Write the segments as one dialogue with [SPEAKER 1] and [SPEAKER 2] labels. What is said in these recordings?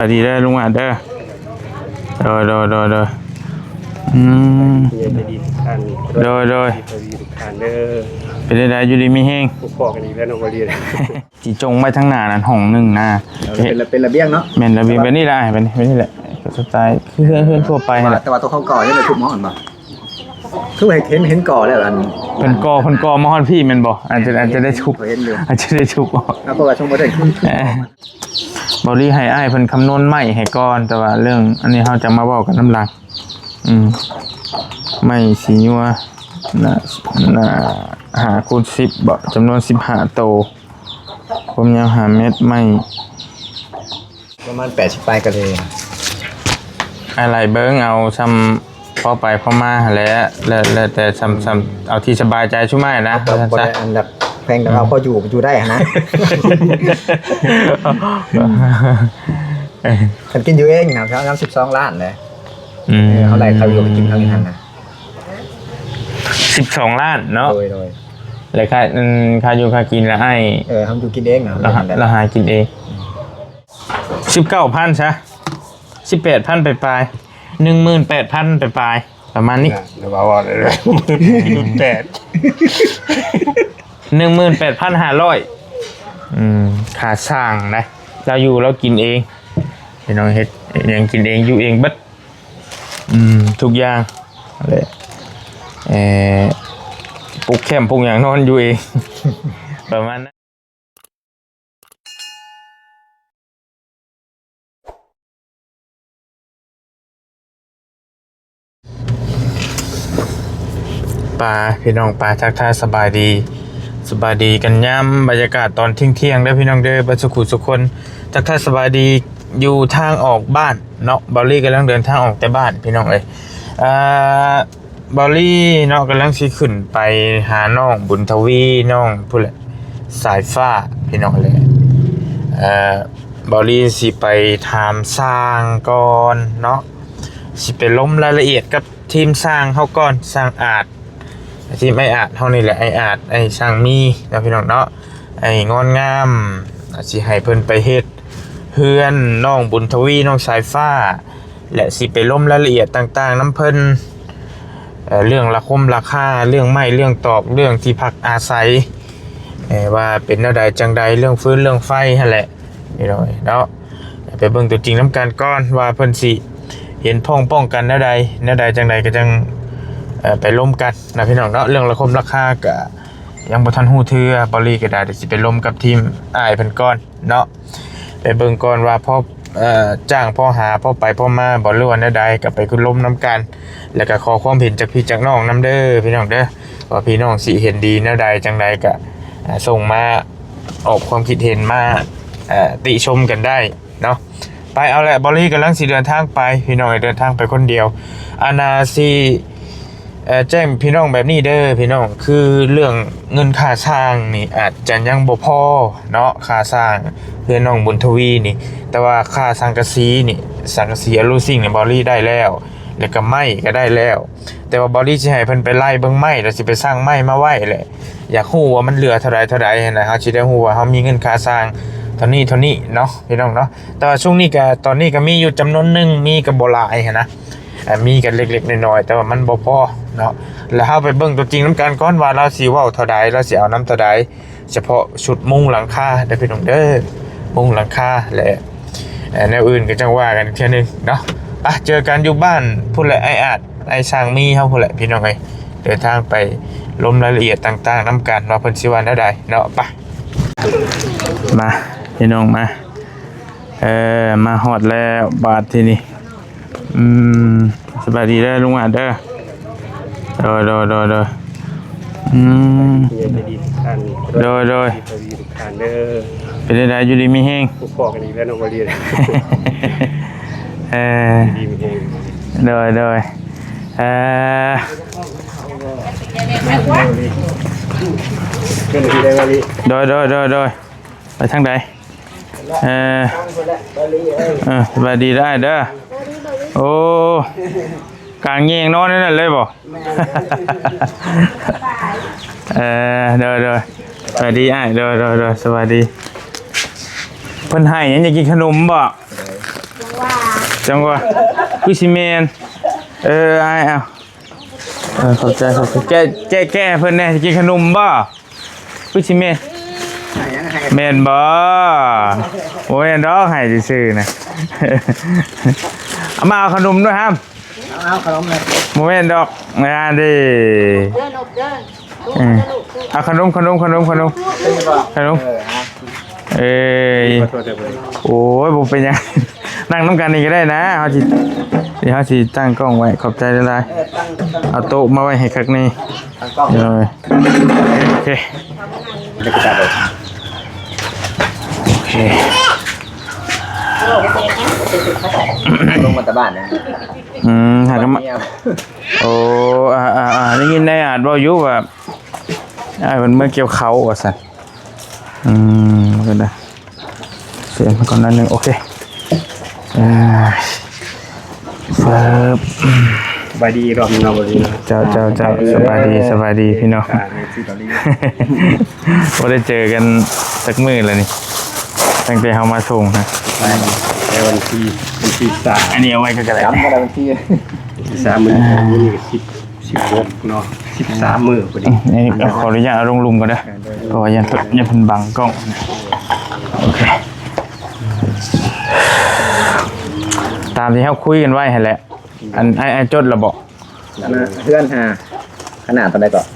[SPEAKER 1] สวัสดีได้ลุงอ่ะเด้อโดย
[SPEAKER 2] เพื่อจะดีทุกท่าน
[SPEAKER 1] โดย
[SPEAKER 2] ดีทุกท่านเด้อ
[SPEAKER 1] เป็นได้อยู่ดีมีแห้ง
[SPEAKER 2] พวกพ่อกันอีกแล้วน้องวลี
[SPEAKER 1] จีจงไว้ทั้งหน้านั่นห้องหนึ่งนะ
[SPEAKER 3] เป็นระเบียงเนาะ
[SPEAKER 1] แม่นระเบียงเป็นนี่ได้เป็นนี่แหละสไตล์คือเพื่อนทั่วไปนั่นแหละ
[SPEAKER 3] แต่ว่าตัวเขาก่อยังเลยทุบหม้อกันบ่คือเห็นก่อแล้วอัน
[SPEAKER 1] เป็นกอมอฮอนพี่แม่นบ่อาจจะได้ชุบอาจจะได้ชุบออก
[SPEAKER 3] แล้วก็ว่าช่วงบ่ได้
[SPEAKER 1] บอลี่ให้อ้ายเพิ่นคำนวณใหม่ให้ก่อนแต่ว่าเรื่องอันนี้เราจะมาเว้ากันน้ำหลังไม่สีนัวน่ะ5 คูณ 10บ่จำนวน15โตความยาว5 เมตรไม่
[SPEAKER 3] ประมาณ80ปลายกันเลย
[SPEAKER 1] อะไรเบิ้งเอาซ้ำพอไปพอมาแล้วแต่ซ้ำเอาที่สบายใจชุ่มไม่นะ
[SPEAKER 3] อันดับแพงแต่เราพออยู่ได้นะฉันกินอยู่เองนะน้ำ12 ล้านเลยเท่าไหร่เขาอยู่ไปกินเท่านี้นะ
[SPEAKER 1] 12 ล้านเนาะ
[SPEAKER 3] โดย
[SPEAKER 1] เลยค่าอยู่ค่ากินแล้วให้
[SPEAKER 3] ทำอยู่กินเองนะ
[SPEAKER 1] เราหากินเอง19,000ใช่18,000ไป18,000ไปประมาณนี้
[SPEAKER 2] เดี๋ยวว่าเลย
[SPEAKER 1] 18,500ค่าสร้างนะเราอยู่เรากินเองพี่น้องเฮ็ดยังกินเองอยู่เองเบิดทุกอย่างเลยปลูกแคมป์ปลูกอย่างนอนอยู่เองประมาณนั้นปลาพี่น้องปลาทักทายสบายดีกันย่ำบรรยากาศตอนเที่ยงได้พี่น้องเด้อบัสกุสุคนทักทายสบายดีอยู่ทางออกบ้านเนาะบอลลี่กำลังเดินทางออกแต่บ้านพี่น้องเลยบอลลี่เนาะกำลังสิขึ้นไปหาน้องบุญทวีน้องผู้แหละสายฟ้าพี่น้องเลยบอลลี่สิไปถามสร้างก่อนเนาะสิไปล้มรายละเอียดกับทีมสร้างเขาก่อนสร้างอาจที่ไม่อาจเท่านี้แหละไออาจไอช่างมีนะพี่น้องเนาะไองอนงามสิให้เพิ่นไปเฮ็ดเฮือนน้องบุญทวีน้องสายฟ้าและสิไปล้มรายละเอียดต่างๆน้ำเพิ่นเรื่องราคาเรื่องไม้เรื่องตอกเรื่องที่พักอาศัยว่าเป็นแนวใดจังใดเรื่องฟื้นเรื่องไฟนั่นแหละนี่หน่อยเนาะไปเบิ่งตัวจริงน้ำกันก่อนว่าเพิ่นสิเห็นป้องกันแนวใดจังใดก็จังไปล้มกันนะพี่น้องเนาะเรื่องราคาก็ยังบ่ทันฮู้เทื่อบริก็ได้สิไปล้มกับทีมอ้ายเพิ่นก่อนเนาะไปเบิ่งก่อนว่าพอจ้างพอหาพอไปพอมาบ่รู้ว่าแนวใดก็ไปขึ้นล้มน้ำกันแล้วก็ขอความเห็นจากพี่จากน้องนำเด้อพี่น้องเด้อว่าพี่น้องสิเห็นดีแนวใดจังใดก็ส่งมาออกความคิดเห็นมาติชมกันได้เนาะไปเอาแหละบริกำลังสิเดินทางไปพี่น้องเดินทางไปคนเดียวอานาสิแจ้งพี่น้องแบบนี้เด้อพี่น้องคือเรื่องเงินค่าสร้างนี่อาจจะยังบ่พอเนาะค่าสร้างเพื่อนน้องบุญทวีนี่แต่ว่าค่าสังกะสีนี่สังกะสีอลูซิ่งเนี่ยบอลี่ได้แล้วแล้วก็ไม้ก็ได้แล้วแต่ว่าบอลี่สิให้เพิ่นไปไล่เบิ่งไม้แล้วสิไปสร้างไม้มาไว้แหละอยากฮู้ว่ามันเหลือเท่าใดนะเฮาสิได้ฮู้ว่าเฮามีเงินค่าสร้างเท่านี้เนาะพี่น้องเนาะแต่ว่าช่วงนี้ก็ตอนนี้ก็มีอยู่จำนวนนึงมีก็บ่หลายนะมีกันเล็กๆน้อยๆแต่ว่ามันบ่พอเนาะแล้วเฮาไปเบิ่งตัวจริงน้ำกันก่อนว่าเราสิเว้าเท่าใดเราสิเอาน้ำเท่าใดเฉพาะชุดมุงหลังคาได้พี่น้องเด้อมุงหลังคาและแนวอื่นก็จังว่ากันอีกเทื่อนึงเนาะเจอกันอยู่บ้านพุ่นแหละไอ้อาจไอ้ช่างมีเฮาพุ่นแหละพี่น้องเอ้ยเดินทางไปลมรายละเอียดต่างๆนำกันว่าเพิ่นสิว่าแนวใดเนาะไปมาพี่น้องมามาฮอดแล้วบาดที่นี่สบายดีได้ลุงอ่ะเด้อโดย
[SPEAKER 2] เพื่อจะดีทุกท่าน
[SPEAKER 1] โดย
[SPEAKER 2] ดีทุกท่านเด้อ
[SPEAKER 1] เป็นได้อยู่ดีมีแห้ง
[SPEAKER 2] พวกพ่อกันอีกแล้วน้องวลี
[SPEAKER 1] ดี
[SPEAKER 2] มีแห้ง
[SPEAKER 1] โดยเ
[SPEAKER 2] กินที่ได้วลี
[SPEAKER 1] โดยไปทางใดสบายดีได้เด้อโอ้กลางเงียงนอนนั่นเลยบ่เด้อสวัสดีเด้อสวัสดีเพิ่นให้ยังจะกินขนมบ่ จังหวะคือสิเมนไอ้เอาขอบใจแก้เพิ่นแน่กินขนมบ่คือสิเมนเมนบ่โอ้ยดอกให้ซื่อๆนะเอามาเอาขนมด้วยครับ
[SPEAKER 3] เอาขนมเลย
[SPEAKER 1] โมเมนดอกงานดิเอาขนมโอ้ยผมเป็นยังนั่งน้ำกันนี่ก็ได้นะเขาสิเดี๋ยวเขาสิตั้งกล้องไว้ขอบใจได้เอาโต๊ะมาไว้ให้คักนี่เลยโอเค
[SPEAKER 3] ลงมาตะบ้านนะ
[SPEAKER 1] หากมาโอ้ได้ยินได้อ่านว่ายุแบบมันเมื่อเกี่ยวเขาอ่ะสัตว์ก็ได้เสียงก่อนนั้นหนึ่งโอเคส
[SPEAKER 2] บายดีรอบนึงเราบริเ
[SPEAKER 1] จ้าสบายดีพี่น้องว่าได้เจอกันสักมื้อแล้วนี่ตั้งแต่เขามาส่งนะ
[SPEAKER 2] ในวันที่3
[SPEAKER 1] อันนี้เอาไว้ก็ได้
[SPEAKER 3] จำก็ได้วันที่
[SPEAKER 2] 3มื้อนี้16เนาะ13มื้อพอดี
[SPEAKER 1] นี่ขออนุญาตเอาลงลุมก่อนเด้อเพราะว่ายันเพิ่นบังกล้องโอเคตามที่เขาคุยกันไว้ให้แหละอันไอ้จดระบอก
[SPEAKER 3] เพื่อนขนาดตอนใดก่อน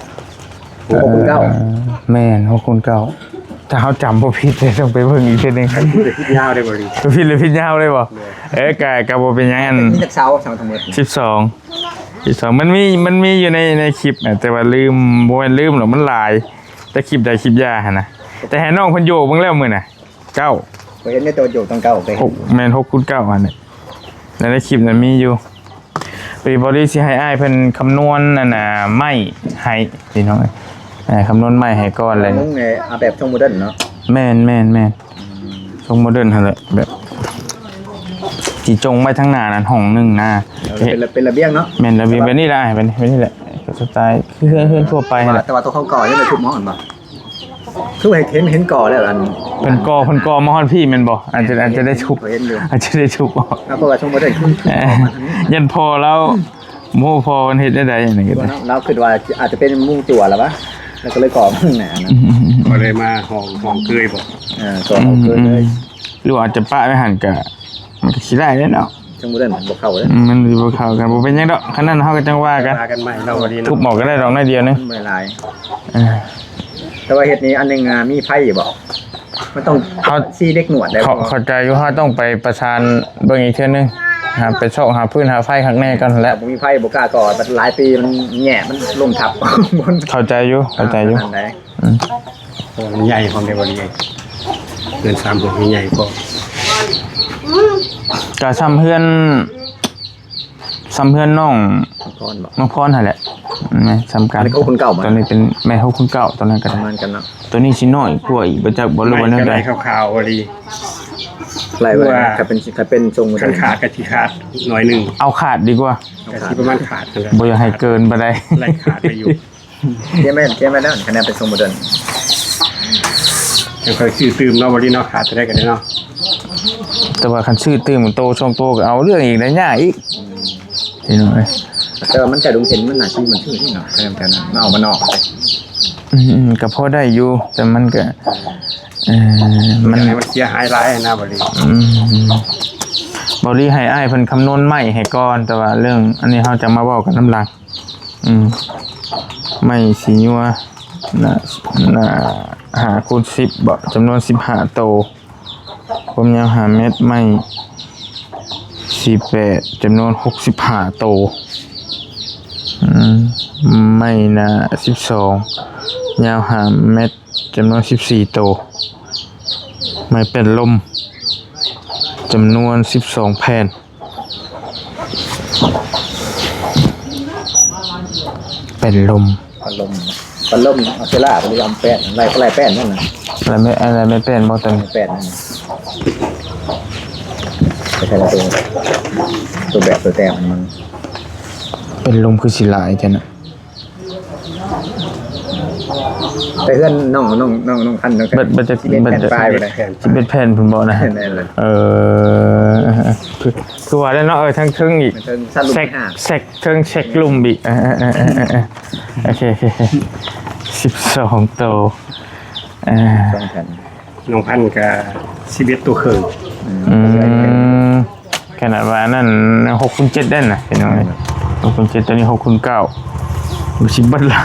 [SPEAKER 1] 6,900แม่น6,900ถ้าเขาจำพวกพี่เลยต้องไปเพิ่งอีกทีนึง
[SPEAKER 2] พี่ยาวได้บ่ดิ
[SPEAKER 1] พี่ยาวได้บ่กะบ่เป็นยังอัน
[SPEAKER 3] มีจักเช้าทั้งหมด
[SPEAKER 1] 12มันมีอยู่ในคลิปแต่ว่าลืมบ่แม่นลืมหรอกมันหลายแต่คลิปใดคลิปยาหั่นนะแต่ให้น้องเพิ่นโยกเบิ่งแล้วมื้อน่ะ9
[SPEAKER 3] บ่เห็นในตัวโยกต้อง9ไป
[SPEAKER 1] 6แม่น6,900อันนี้ในคลิปนั้นมีอยู่ปีบริสิให้อ้ายเพิ่นคำนวณนั่นน่ะไม่ให้พี่น้องคำนวณไม่ให้ก่อนเลย
[SPEAKER 3] มึงไงเอาแบบทรงโมเดิร์นเนาะ
[SPEAKER 1] แม่นทรงโมเดิร์นหั่นแหละแบบสิจงไว้ทั้งหน้านั่นห้องนึงนะ
[SPEAKER 3] เป็นระเบียงเนาะ
[SPEAKER 1] แม่นระเบียงแบบนี้ล่ะเป็นนี่แหละสไตล์คือเฮือนทั่วไปนั่นแหละ
[SPEAKER 3] แต่ว่าตัวเขาก่อยังได้ทุบหม้อหั่นบ่คือเห็นก่อแล้วอัน
[SPEAKER 1] เพิ่นก่อมาฮอดพี่แม่นบ่อาจจะได้ทุบอาจจะได้ทุบออก
[SPEAKER 3] เพราะว่าทรงโมเดิร์นคือ
[SPEAKER 1] ยันพอแล้วโม่พอมันเฮ็ดได้อย่างนี้ก็ได้
[SPEAKER 3] เราคิดว่าอาจจะเป็นมุ้งจั่วล่ะวะแล้วก็เลยก่อมันหนานะ
[SPEAKER 2] ก็เลยมาห้องเกยบ่
[SPEAKER 3] ก่อห้องเกยเลย
[SPEAKER 1] หรืออาจจะปะไว้หั่นก็มันก็สิได้เด้เนาะ
[SPEAKER 3] จังบ่ได้บ่เข้าเด้
[SPEAKER 1] มันบ่เข้ากันบ่เป็นหยังดอกคั่นนั้นเฮาก็จังว่ากัน
[SPEAKER 2] ใหม่เราบ่ดี
[SPEAKER 1] ทุบหมอกก็ได้ดอกน้อยเดียวนึง
[SPEAKER 3] ไม่หลายแต่ว่าเฮ็ดนี้อันนึงมีไผบ่มันต้องซีเล็กหนวดได้
[SPEAKER 1] เข้าใจอยู่เฮาต้องไปประสานเบิ่งอีกเทื่อนึงไปซอกหาพื้นหาไฟข้างในกันแล้ว
[SPEAKER 3] บ่มีไผบ่กล้าก่อแต่หลายปีมันแหน่มันล่มทับ
[SPEAKER 1] เข้าใจอยู่
[SPEAKER 2] มันใหญ่ของได้บ่ดีเกิน3หัวใหญ่ก็
[SPEAKER 1] ซ้ำเพื่อนน้องพรหั่นแหละนะสำคัญตอนนี้เป็นแม่6,900ตอนนั้นก็ประมาณกันเนาะตัวนี้สิน้อยกว่าอีกบ่จักบ่รู้ว่าแนวใด
[SPEAKER 2] ขาวๆบ่ดี
[SPEAKER 3] ไล่ไว้ถ้าเป็นทรง
[SPEAKER 2] ขาดกะทิขาดหน่อยนึง
[SPEAKER 1] เอาขาดดีกว่าก
[SPEAKER 2] ะทิประมาณขาด
[SPEAKER 1] บ่อยากให้เกินบ่ได้
[SPEAKER 2] ไล่ขาดไปอยู่
[SPEAKER 3] เทียมแม่แล้วคะแนนเป็นทรงโมเดิร์น
[SPEAKER 2] ยังค่อยชื่อตื่มเนาะบ่ดีเนาะขาดจะได้กันเนาะ
[SPEAKER 1] แต่ว่าคันชื่อตื่มโตช่องโตก็เอาเรื่องอีกได้ยากอีกพี่น้อง
[SPEAKER 3] แต่มันจะดุมเห็นมันน่าชื่อมันชื่อที่เนาะแต่นั้นเอามานอก
[SPEAKER 1] ก็พอได้อยู่แต่มันก็
[SPEAKER 2] มันเสียหายหลายนะบ่ดี
[SPEAKER 1] บ่ดีให้อ้ายเพิ่นคำนวณใหม่ให้ก่อนแต่ว่าเรื่องอันนี้เฮาจะมาเว้ากันน้ำหลังไม่สีนัวน่ะ5 คูณ 10บ่จำนวน15โตความยาว5เมตรไม่48จำนวน65โตไม่น่ะ12ยาว5เมตรจำนวน14โตไม่เป็นลมจำนวน12แผ่นเป็นลม
[SPEAKER 3] พัดลมเอาเซล่าไปเลยเอาแป้นไล่แป้นนั่นน่ะ
[SPEAKER 1] อะไรไม่เป็นบ่ตัง
[SPEAKER 3] แป้นนั่นใช่ตัวแบบตัวแต้มมัน
[SPEAKER 1] เป็นลมคือสิหลายจังน่ะ
[SPEAKER 3] แต่เพื่อนน้องคัน
[SPEAKER 1] จะเป็นแผ่นพุ่นบ่นะ คือว่าแล้วเนาะทั้งเทิงอีก
[SPEAKER 3] มันเป็นสรุป
[SPEAKER 1] เซ็ก
[SPEAKER 3] ห้า
[SPEAKER 1] เซ็กเทิงเช็คลุมอีกโอเค12ตัว
[SPEAKER 3] 2แผ่น
[SPEAKER 2] น้องพันธุ์กับ11ตัวครึ่ง
[SPEAKER 1] ขนาดว่านั่น6คูณ7ได้น่ะพี่น้อง6คูณ7ตัวนี้6คูณ9บ่สิเบิดละ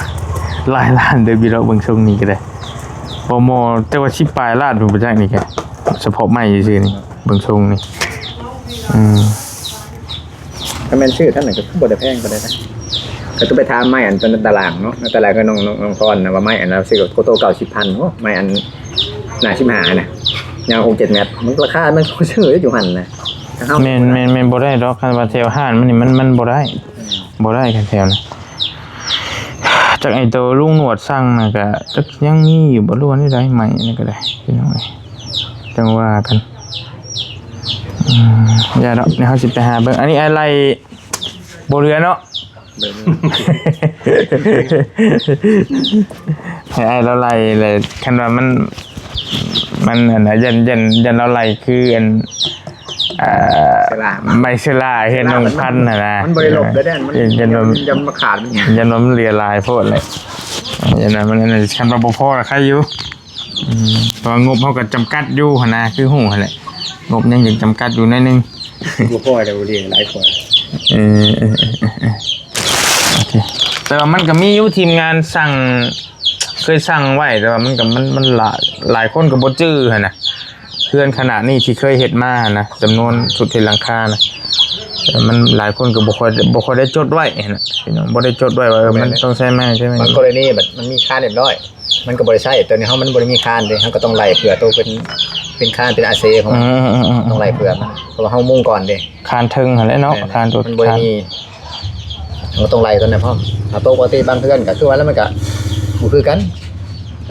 [SPEAKER 1] หลายล้านเด้อพี่น้องเบิ่งทรงนี้ก็ได้บ่มอแต่ว่าสิปลายล้านผมบ่จักนี่แกเฉพาะไม้ซื่อๆนี่เบิ่งทรงนี่
[SPEAKER 3] ถ้าแม่นชื่อท่านไหนก็บ่ได้แพงก็ได้นะก็ต้องไปถามไม้อันเป็นตารางเนาะในตารางก็น้องพรนะว่าไม้อันเราซื้อกับโคโต้90,000โอ้ไม้อันหน้า15น่ะยาว6-7 เมตรมันราคามันชื่ออยู่หั่นน่ะ
[SPEAKER 1] แม่นบ่ได้ดอกคันว่าแถวห้านมันนี่มันบ่ได้คันแถวนะจากไอ้ตัวลุงหนวดสั่งน่ะก็จักยังมีอยู่บ่รู้ว่าได้ใหม่นี่ก็ได้พี่น้องจังว่ากันอย่าดอกนี่เฮาสิไปหาเบิ่งอันนี้อะไรบ่เรือเนาะให้ไอ้เราไล่เลยคันว่ามันอันน่ะยันเราไล่คืออันไมเซล่าเห็นน้องพันธุ์น่ะนะ
[SPEAKER 3] มันบ่ได้หลบได้มันยันมาขาดมัน
[SPEAKER 1] ยันมันเลียลายโพดเลยยันมันอันคันว่าบ่พอละใครอยู่เพราะงบเฮาก็จำกัดอยู่หั่นนะคือฮู้หั่นแหละงบยังจำกัดอยู่หน่อยนึง
[SPEAKER 2] บ่พอได้เรียนหลายคน
[SPEAKER 1] โอเคแต่ว่ามันก็มีอยู่ทีมงานสั่งเคยสั่งไว้แต่ว่ามันก็มันหลายคนก็บ่จื้อหั่นน่ะเพื่อนขนาดนี้ที่เคยเฮ็ดมานะจำนวนสุดที่หลังคานะแต่มันหลายคนก็บ่ค่อยได้จดไว้นะพี่น้องบ่ได้จดไว้ว่ามันต้องใช้ไม้ใช่มั้ย
[SPEAKER 3] บางกรณีแบบมันมีค่าเรียบร้อยมันก็บ่ได้ใช้ตัวนี้เฮามันบ่ได้มีค่าเด้เฮาก็ต้องไล่เผื่อตัวเป็นค่าเป็นอาเซของต้องไล่เผื่อมันเพราะว่าเฮามุ่งก่อนเด้
[SPEAKER 1] คานทึงหั่นแหละเนาะคานตัว
[SPEAKER 3] มันบ่ได้มีเราต้องไล่ตัวนั้นพร้อมเอาตัวปกติบางเพื่อนก็คือว่าแล้วมันก็บ่คือกัน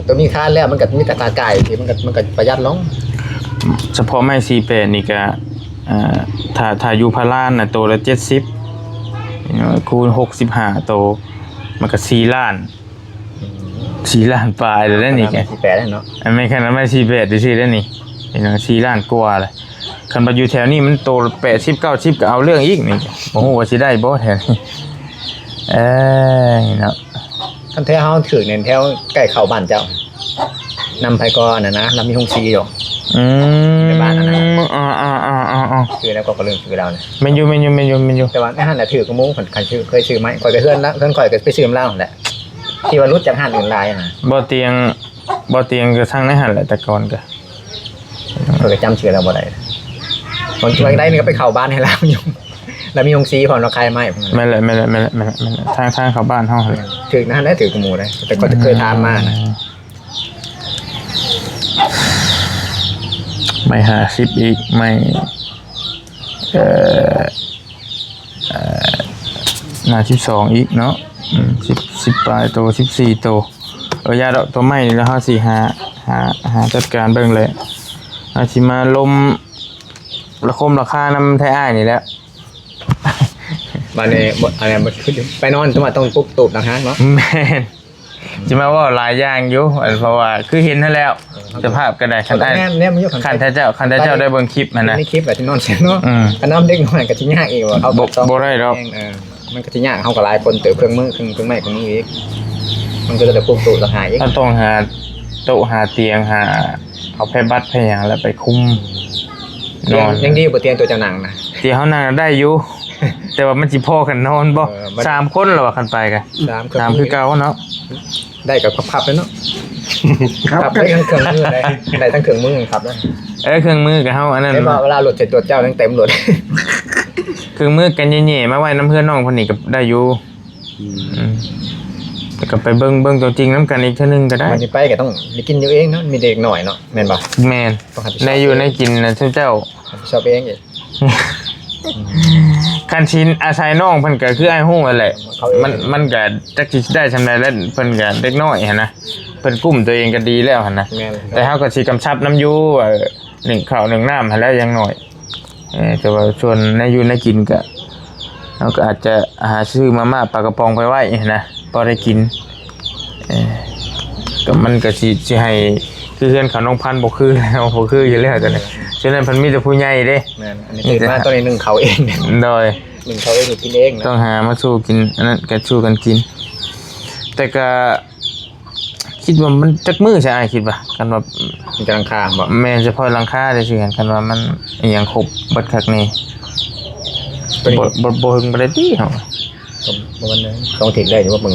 [SPEAKER 3] ตัวมีค่าแล้วมันก็มีแต่ตาไก่ที่มันก็ประหยัดลง
[SPEAKER 1] เฉพาะไม้48นี่ก็ถ้าอยู่พารานน่ะตัวละ70คูณ65ตัวมันก็4ล้านปลายแล้วนี่แก
[SPEAKER 3] 48แล้วเนาะ
[SPEAKER 1] อันไม่ขนาดไม่48ซื่อๆแล้วนี่4ล้านกว่าเลยคันบ่อยู่แถวนี้มันโต80 90ก็เอาเรื่องอีกนี่บ่ฮู้ว่าสิได้บ่แถวนี้เนาะ
[SPEAKER 3] คันแท้เฮาถือเน้นแถวใกล้เข้าบ้านเจ้านำไผก่อนน่ะนะเรามีโรงสีอยู่ในบ้านนั่นคือแล้วก็เรื่องคือเราเนี่ย
[SPEAKER 1] เมนยู
[SPEAKER 3] แต่ว่าในห้างน่ะถือกระมุ้งคันชื่อเคยซื้อไหมก่อยกับเพื่อนก่อยกับไปซื้อมาแล้วแหละที่ว่ารู้จักห้างอื่นลายนะ
[SPEAKER 1] บ่เตียงก็ทั้งในหันแหละแต่ก่อนก็
[SPEAKER 3] จำชื่อเราบ่ได้บางทีได้นี่ก็ไปเข้าบ้านให้เราอยู่แล้วมีโรงสีพร้อมเราคายไม้
[SPEAKER 1] ไม่เลยทางเข้าบ้านเฮา
[SPEAKER 3] ถือนั่นได้ถือกระมุ้งได้แต่ก็เคยทานมานะ
[SPEAKER 1] ไม่50อีกไม่หน้า12อีกเนาะ10ปลายโต14โตยาดอกตัวใหม่แล้วเฮาสิหาจัดการเบิ่งเลยอาสิมาลมราคานำไทอ้ายนี่แหละ
[SPEAKER 3] บัดนี้อะไรบ่ขึ้นไปนอนจังหวะต้องปุ๊บตูบต่างหากเนาะ
[SPEAKER 1] แม่นสิมาว่าหลายอย่างอยู่เพราะว่าคือเห็นนั่นแล้วสภาพก็ได้คันได้คันเจ้าได้เบิ่งคลิปมันนะ
[SPEAKER 3] ในคลิปแบบที่นอนเสียเนาะอันน้ำเด็กน้อยก็สิยากอีกว่าเขา
[SPEAKER 1] บ่ได้ดอก
[SPEAKER 3] มันก็สิยากเฮาก็หลายคนเติบเครื่องมือเครื่องไม้ของนี้อีกมันก็จะปุ๊บตูบต่างหากอีก
[SPEAKER 1] ต้องหาโต๊ะหาเตียงหาเอาไผบัดไผหยังแล้วไปคุม
[SPEAKER 3] นอนยังดีบ่เตียงตัวเจ้าหนังนะ
[SPEAKER 1] เตียงเฮานั่งได้อยู่แต่ว่ามันสิพอกันนอนบ่3คนแล้วว่าคันไปกัน3คือเก่าเนาะ
[SPEAKER 3] ได้กับพับเลยเนาะครับได้ทั้งเครื่องมือได้ทั้งเครื่องมือครับนะ
[SPEAKER 1] เครื่องมือกับเฮาอันนั้น
[SPEAKER 3] เวลาหลุดเสร็จตัวเจ้าทั้งเต็มหลุด
[SPEAKER 1] เครื่องมือกันแย่ๆมาไว้น้ำเพื่อนน้องคนนี้ก็ได้อยู่แต่ก็ไปเบิ่งตัวจริงน้ำกันอีกเท่านึงก็ได้
[SPEAKER 3] มันไปก็ต้องมีกินอยู่เองเนาะมีเด็กหน่อยเนาะแม่นบ่
[SPEAKER 1] แม่นในอยู่ในกินนะเจ้า
[SPEAKER 3] ชอบเองอีก
[SPEAKER 1] คันชินอาศัยน้องเพิ่นก็คือไอ้ฮู้นั่นแหละมันก็จักสิได้ซำใดแล้วเพิ่นก็เด็กน้อยหั่นนะเพิ่นกุ้มตัวเองก็ดีแล้วหั่นนะแต่เฮาก็สิกำชับน้ำอยู่1ข้าว1น้ำหั่นแล้วยังน้อยแต่ว่าส่วนในอยู่ในกินก็เฮาก็อาจจะหาซื้อมาม่าปลากระป๋องไปไว้นะพอได้กินก็มันก็สิให้ คือเฮือนเขาน้องพันธุ์บ่คือแล้วบ่คืออยู่แล้วตอนนี้ฉะนั้นเพิ่นมีแต่ผู้ใหญ่เด้
[SPEAKER 3] แม่นอันนี้ตื่นมาตัวนี้นึ่งเขาเองเนี่ย
[SPEAKER 1] โดย
[SPEAKER 3] นึ่งเขาเองกินเองนะ
[SPEAKER 1] ต้องหามาสู้กินอันนั้นก็สู้กันกิน แต่ก็คิดว่ามันจักมื้อใช่อ้ายคิดว่ากันว่า
[SPEAKER 3] มันกำลังคาบ่
[SPEAKER 1] แม่นเฉพาะหลังคาได้สิกันว่ามันอหยังครบเบิดคักนี่
[SPEAKER 3] ตัวนี้
[SPEAKER 1] บ่ถึงบ่ได้ติเฮา
[SPEAKER 3] บ่มันเลยต้องถึงได้อยู่ว่าเ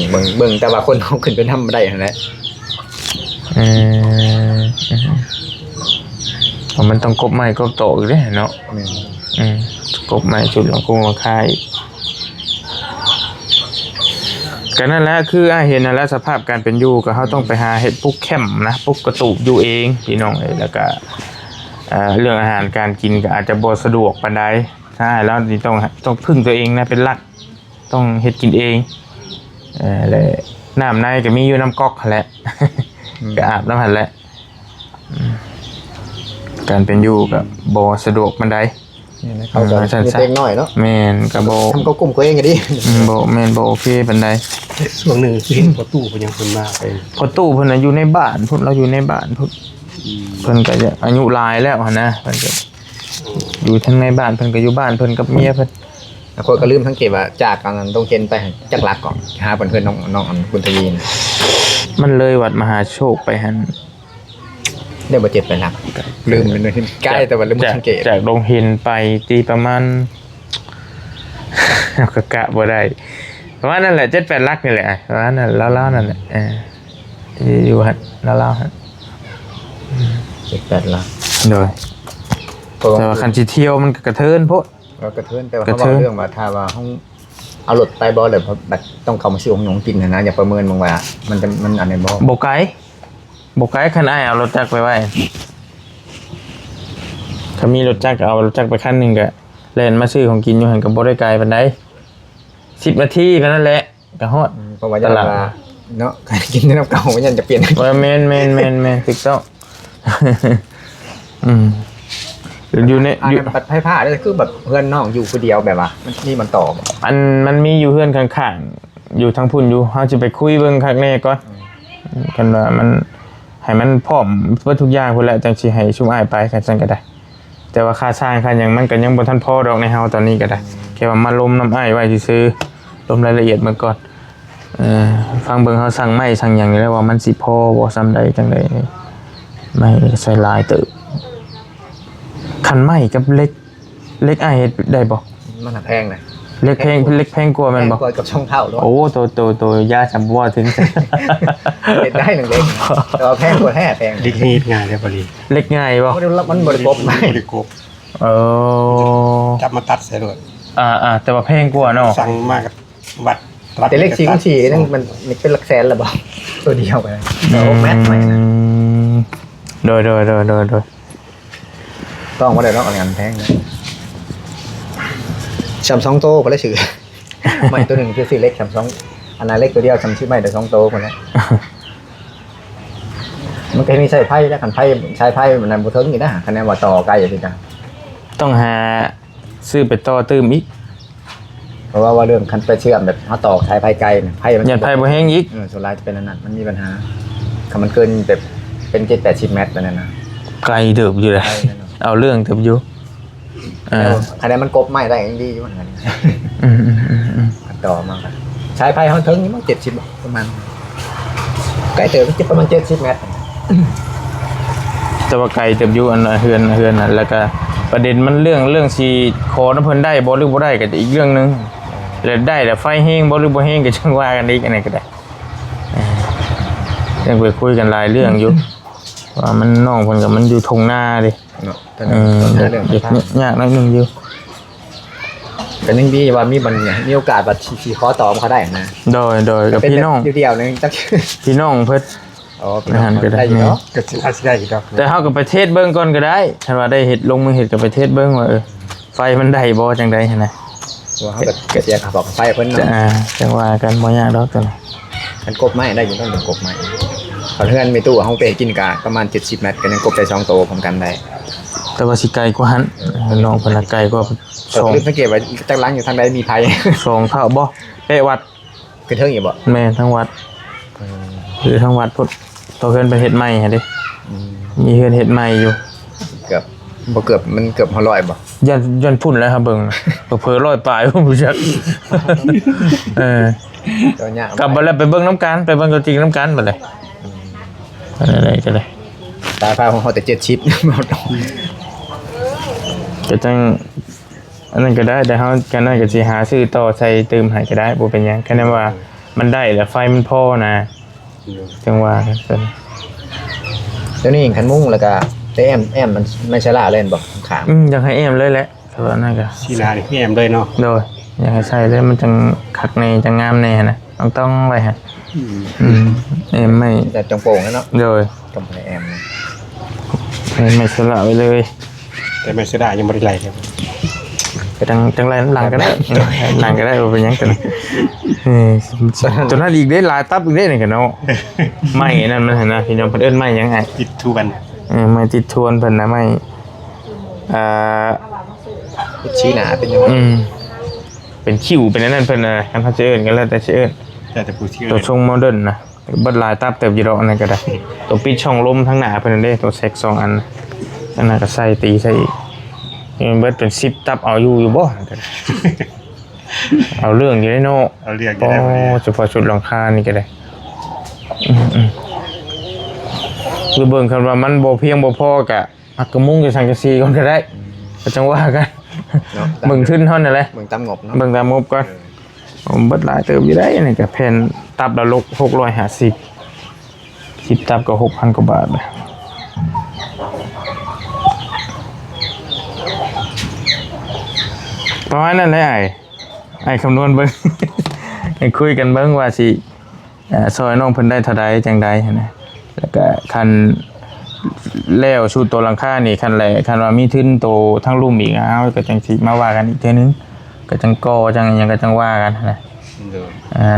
[SPEAKER 3] บิ่งแต่ว่าคนเขาขึ้นไปทำบ่ได้นั่นแหละ
[SPEAKER 1] เพราะมันต้องกบไม้กบโตอีกเด้เนาะ
[SPEAKER 3] แม่น
[SPEAKER 1] กบไม้จุดหลังกุ้งหลังคาอีกก็นั่นแหละคือเห็นนั่นแหละสภาพการเป็นอยู่ก็เขาต้องไปหาเฮ็ดปุ๊กแคมป์นะปุ๊กกระตูบอยู่เองพี่น้องแล้วก็เรื่องอาหารการกินก็อาจจะบ่สะดวกปานใดถ้าแล้วนี่ต้องพึ่งตัวเองนะเป็นหลักต้องเฮ็ดกินเองแล้วน้ำในก็มีอยู่น้ำก๊อกหั่นแหละ ก็อาบน้ำหั่นแหละการเป็นอยู่ก็บ่สะดวกปานใด
[SPEAKER 3] นี่นะเขาก็มีเด็กน้อยเนาะ
[SPEAKER 1] แม่นก็บ่
[SPEAKER 3] ทำก็กลุ่มตัวเองก็ดี
[SPEAKER 1] บ่แม่นบ่โอเคปานใด
[SPEAKER 2] ช่วงหนึงเห็นประตูเพิ่นยังเพิ่นมาไป
[SPEAKER 1] พอตู้เพิ่นน่ะอยู่ในบ้านพุ่นเราอยู่ในบ้านพุ่นเพิ่นก็จะอายุหลายแล้วหั่นนะเพิ่นก็อยู่ทั้งในบ้านเพิ่นก็อยู่บ้านเพิ่นกับเมียเพิ่น
[SPEAKER 3] แล้วคนก็ลืมสังเกตว่าจากการนั้นต้องเกณฑ์ไปจักหลักก่อนหาเพื่อนน้องคุณทวีน
[SPEAKER 1] มันเลยวัดมหาโชคไปหั่น
[SPEAKER 3] ได้บ่เจ็บไปหลักลืมเลยใกล้แต่ว่าลืมสังเกต
[SPEAKER 1] จากดงเห็นไปตีประมาณ เอาก็กะบ่ได้ประมาณนั่นแหละ7-8ลักนี่แหละประมาณนั้นแล้วๆนั่นแหละอยู่หั่นแล้วๆหั่น
[SPEAKER 3] เจ็บแปดหลัก
[SPEAKER 1] โดยแต่ว่าคันสิเที่ยวมันก็กระเทินโพด
[SPEAKER 3] เรากระเทือนแต่ว่าเขาบอกเรื่องว่าถ้าว่าห้องเอารถไปบ่เลยเพราะแบบต้องเข้ามาซื้อของหนองกินนะอย่าประเมินมึงว่ามันอันไหนบ่
[SPEAKER 1] บ่ไกลคันอ้ายเอารถจักรไปไว้ถ้ามีรถจักรก็เอารถจักรไปคันหนึงก็แล่นมาซื้อของกินอยู่หั่นก็บ่ได้ไกลปานใด10นาทีก็นั่นแหละก็ฮอด
[SPEAKER 3] เพราะว่าจะว่าเนาะใครกินน้ำเก่ามันยังจะเปลี่ยน
[SPEAKER 1] ว่าแม่นถูกต้อง อยู่ใน
[SPEAKER 3] อันนั้นปัดไพ่ผ้านี่คือแบบเพื่อนน้องอยู่คนเดียวแบบว่ามันต่อ
[SPEAKER 1] มันมีอยู่เพื่อนข้างๆอยู่ทางพุ่นอยู่เฮาสิไปคุยเบิ่งข้างในก่อนกันว่ามันให้มันพร้อมเบิดทุกอย่างพุ่นแหละจังสิให้ชุมอ้ายไปกันซั่นก็ได้ แต่ว่าค่าสร้างค่าหยังมันก็ยังบ่ทันพอดอกในเฮาตอนนี้ก็ได้แค่ว่ามาลมน้ำอ้ายไว้ซื่อๆลมรายละเอียดมันก่อนฟังเบิ่งเฮาสั่งไม้สั่งหยังนี่แล้วว่ามันสิพอบ่ซำใดจังได๋ไม่ใส่หลายเติบคันไม้กับเล็กอ้ายเฮ็ดได้บ่
[SPEAKER 3] มันแพงนะ
[SPEAKER 1] เล็กแพงกว่าแม่นบ่
[SPEAKER 3] กับช่องเท่าด้วย
[SPEAKER 1] โอ้โตยาจำบ่ถึง
[SPEAKER 3] เห็นได้หนึ่งเล็กแต่ว่าแพงกว่าแท้แพง
[SPEAKER 2] ดิกนี่งานได้บ่ดี
[SPEAKER 1] เล็กง่ายบ่
[SPEAKER 3] มันบริกรไม่
[SPEAKER 2] บ่ได้กบ
[SPEAKER 1] เออ
[SPEAKER 2] จับมาตัดใส่รถ
[SPEAKER 1] แต่ว่าแพงกว่าเนาะ
[SPEAKER 2] สั่งมากับวัด
[SPEAKER 3] แต่เลข4 4นั่นมันเป็นหลักแสนหรือเปล่าตัวเดียวไปแต่ว่าแมทใหม่นะ
[SPEAKER 1] โดย
[SPEAKER 3] ต้องว่าได้ต้องเอางานแพงนะซัมซุงโตไปแล้วชื่อใหม่ตัวหนึ่งคือสีเล็กซัมซุงอันนั้นเล็กตัวเดียวซัมชื่อใหม่แต่2โตคนนี้มันก็มีใช้ไพ่แล้วกันไพ่ใช้ไพ่มันบุเทิงอยู่นะคะแนนว่าต่อใกล้อย่างนี้นะ
[SPEAKER 1] ต้องหาซื้อไปต่อตื้มอีก
[SPEAKER 3] เพราะว่าเรื่องคันไปเชื่อมแบบเขาต่อใช้ไพ่ไกลเนี่ยไพ่มัน
[SPEAKER 1] ยันไผบ่แห้งอีก
[SPEAKER 3] ส่วนลายจะเป็นอันนั้นมันมีปัญหาคันมันเกินแบบเป็น7-80 เมตรแล้วนั่นนะ
[SPEAKER 1] ไกลเดิบอยู่เลย
[SPEAKER 3] ไกลแน่นอน
[SPEAKER 1] เอาเรื่องเดิบอยู่
[SPEAKER 3] คะแนนมันกบไม่ได้ยังดีอยู่เหมือนกัน
[SPEAKER 1] อืม
[SPEAKER 3] ต่อมาครับใช้ไพ่เขาถึงนี่มัน70ประมาณใกล้เติมมันจะประมาณ70 เมตร
[SPEAKER 1] แต่ว่าไกลเดิบอยู่อันเฮือนน่ะแล้วก็ประเด็นมันเรื่องสิขอน้ำเพิ่นได้บ่หรือบ่ได้ก็อีกเรื่องนึงแล้วได้แต่ไฟแห้งบ่หรือบ่แห้งก็จังว่ากันอีกอันนี้ก็ได้ยังไปคุยกันหลายเรื่องอยู่ว่ามันน้องเพิ่นก็มันอยู่ทงหน้าดิ
[SPEAKER 3] เนาะตอนนั้นเรื่อง
[SPEAKER 1] เด็ก
[SPEAKER 3] ภาพ
[SPEAKER 1] ยากนิดนึงอยู่
[SPEAKER 3] แต่ยังดีว่ามีมันเนี่ยมีโอกาสว่าสีคอต่อมเขาได้นะ
[SPEAKER 1] โดยกับ
[SPEAKER 3] เป็น
[SPEAKER 1] พี่น้อง
[SPEAKER 3] เดียวๆนึงจัก
[SPEAKER 1] พี่น้องเพิ่น
[SPEAKER 3] อ๋อพี่น้อง
[SPEAKER 1] ก็ได้
[SPEAKER 3] ได้อยู่เนาะ
[SPEAKER 2] ก็สิอาจสิได้อีกดอก
[SPEAKER 1] แต่เฮากับประเทศเบิ่งก่อนก็ได้ถ้าว่าได้เฮ็ดลงมือเฮ็ดกับประเทศเบิ่งว่าไฟมันได้บ่จังได๋นะ
[SPEAKER 3] ว่าเขาก็เสียค่าบอกไฟเพิ่น
[SPEAKER 1] จะ
[SPEAKER 3] เนาะ
[SPEAKER 1] จังว่ากันบ่ยากดอกจัง
[SPEAKER 3] มันกบไม้ได้อยู่ต้องเป็นกบไม้เขาเพื่อนมีตู้เฮาไปกินกะประมาณ70 เมตรก็ยังกบได้2โตพร้อมกันได้
[SPEAKER 1] แต่ว่าสิไกลกว่าหันน้องเพิ่นน่ะไกลกว่า
[SPEAKER 3] แต่ลืมสังเกตว่าจักหลังอยู่ทางใดมีไผ
[SPEAKER 1] 2เท่าบ่เป๊ะวัด
[SPEAKER 3] คือเทิงอยู่บ่
[SPEAKER 1] แม่นทั้งวัดหรือทั้งวัดพุ่นตัวเพิ่นไปเฮ็ดใหม่หั่นเด้
[SPEAKER 3] อืม
[SPEAKER 1] มีเฮือนเฮ็ดใหม่อยู่
[SPEAKER 3] เกือบบ่เกือบมันเกือบ100บ่
[SPEAKER 1] ยันพุ่นแล้วครับเบิ่งเผลอๆ100ปลายผมรู้จัก
[SPEAKER 3] ตัวยาก
[SPEAKER 1] กลับมาแล้วไปเบิ่งน้ำกันไปเบิ่งตัวจริงน้ำกันบัดเลยอะไรก็เลย
[SPEAKER 3] ตาฟ้าของเขาแต่7ชิปบ่ต้อง
[SPEAKER 1] ก็จังอันนั้นก็ได้แต่เฮากันนั่นก็สิหาซื้อต่อใส่เติมให้ก็ได้บ่เป็นหยังแค่นั้นว่ามันได้แล้วไฟมันพอนะจังว่ากันซั่น
[SPEAKER 3] เดี๋ยวนี้ขันมุ้งแล้วก็แต่แอมมันไม่ใช่ละเล่นบ่ข้าง
[SPEAKER 1] อยากให้แอมเลยแหละแต่ว่านั่นก็
[SPEAKER 2] สีหน้านี่แอมเลยเนาะ
[SPEAKER 1] โดยอยากให้ใส่เลยมันจังคักแน่จังงามแน่นะต้องไว้ฮะแอมไม่
[SPEAKER 3] แต่จงโป่งแล้วเนาะ
[SPEAKER 1] โดย
[SPEAKER 3] จงแอม
[SPEAKER 1] ไม่สละไว้เลย
[SPEAKER 2] แต่ไม่เสียดายยังบ่ได้ไล่ครับ
[SPEAKER 1] ไปจังไรหลังก็ได้หลังก็ได้บ่เป็นหยังกันจนนั้นอีกได้หลายตับอีกได้นี่กันเนาะไม่นั่นมันหั่นนะพี่น้องเพิ่นเอิ้นไม่หยังไง
[SPEAKER 2] ติดทุบัน
[SPEAKER 1] ไม่ติดทวนเพิ่นนะไม่
[SPEAKER 3] ชี้หนาเป็นยังไง
[SPEAKER 1] เป็นคิวเป็นนั่นเพิ่นน่ะคันเขาจะเอิ้นกันแล้วแต่สิเอิ้น
[SPEAKER 2] แต่ผู้ชื่อ
[SPEAKER 1] ตัวทรงโมเดิร์นนะเบิดลายตับเติบอยู่ดอกอันนั้นก็ได้ตัวปิดช่องลมทั้งหน้าเพิ่นนั่นเด้ตัวเซ็ก2อันอันนั้นก็ใส่ตีใส่อีกเบิดเป็น10ตับเอาอยู่บ่เอาเรื่องอยู่ได้เนาะ
[SPEAKER 2] เอาเรียก
[SPEAKER 1] โอ้เฉพาะชุดหลังคานี่ก็ได้คือเบิ่งคันว่ามันบ่เพียงบ่พอกะอักกะมุงจะสังกะสีก่อนก็ได้ก็จังว่ากันเบิ่งขึ้นเท่านั้นแหละ
[SPEAKER 3] เบิ่งตามงบเนาะ
[SPEAKER 1] เบิ่งตามงบก่อนผมเบิดหลายเติบอยู่ได้นี่ก็แผ่นตับละ650 10ตับก็ 6,000 กว่าบาทนะประมาณนั้นได้ไอ้คำนวณเบิ่ง ให้คุยกันเบิ่งว่าสิซอยน้องเพิ่นได้เท่าใดจังใดนะแล้วก็คันแล้วชุดตัวหลังคานี่คันแรกคันว่ามีทุนโตทั้งลุ่มอีกเอาก็จังสิมาว่ากันอีกเทื่อนึงก็จังก่อจังหยังก็จังว่ากันนะ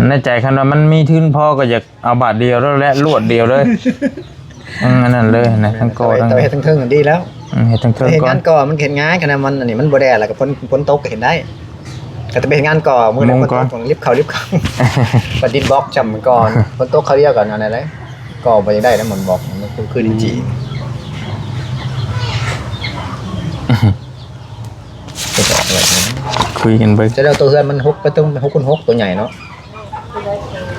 [SPEAKER 1] ในใจคันว่ามันมีทุนพอก็อยากเอาบาทเดียวแล้วและลวดเดียวเลยอันนั้นเลยนะทั้งก่อทั้ง
[SPEAKER 3] เฮ็ดทั้งเทิงดีแล้ว
[SPEAKER 1] เฮ็ดทั้งเทิง
[SPEAKER 3] เฮ็ด
[SPEAKER 1] ก่อน
[SPEAKER 3] งานก่อมันเห็นง่ายขนาดมันอันนี้มันบ่ได้แล้วก็ฝนตกก็เห็นได้ก็จะไปเฮ็ดงานก่อมื้อนั้นฝนตกต้องรีบเข้าประดิษฐ์บล็อกจำมันก่อนฝนตกเขาเรียกก่อนอันนั้นเลยก่อบ่ได้แล้วมันบอกมันคือดินจีจะออกอะไรนะ
[SPEAKER 1] คุยกันเบิ่ง
[SPEAKER 3] จะได้ตัวเฮือนมัน6ไปต้อง6คูณ6ตัวใหญ่เนาะ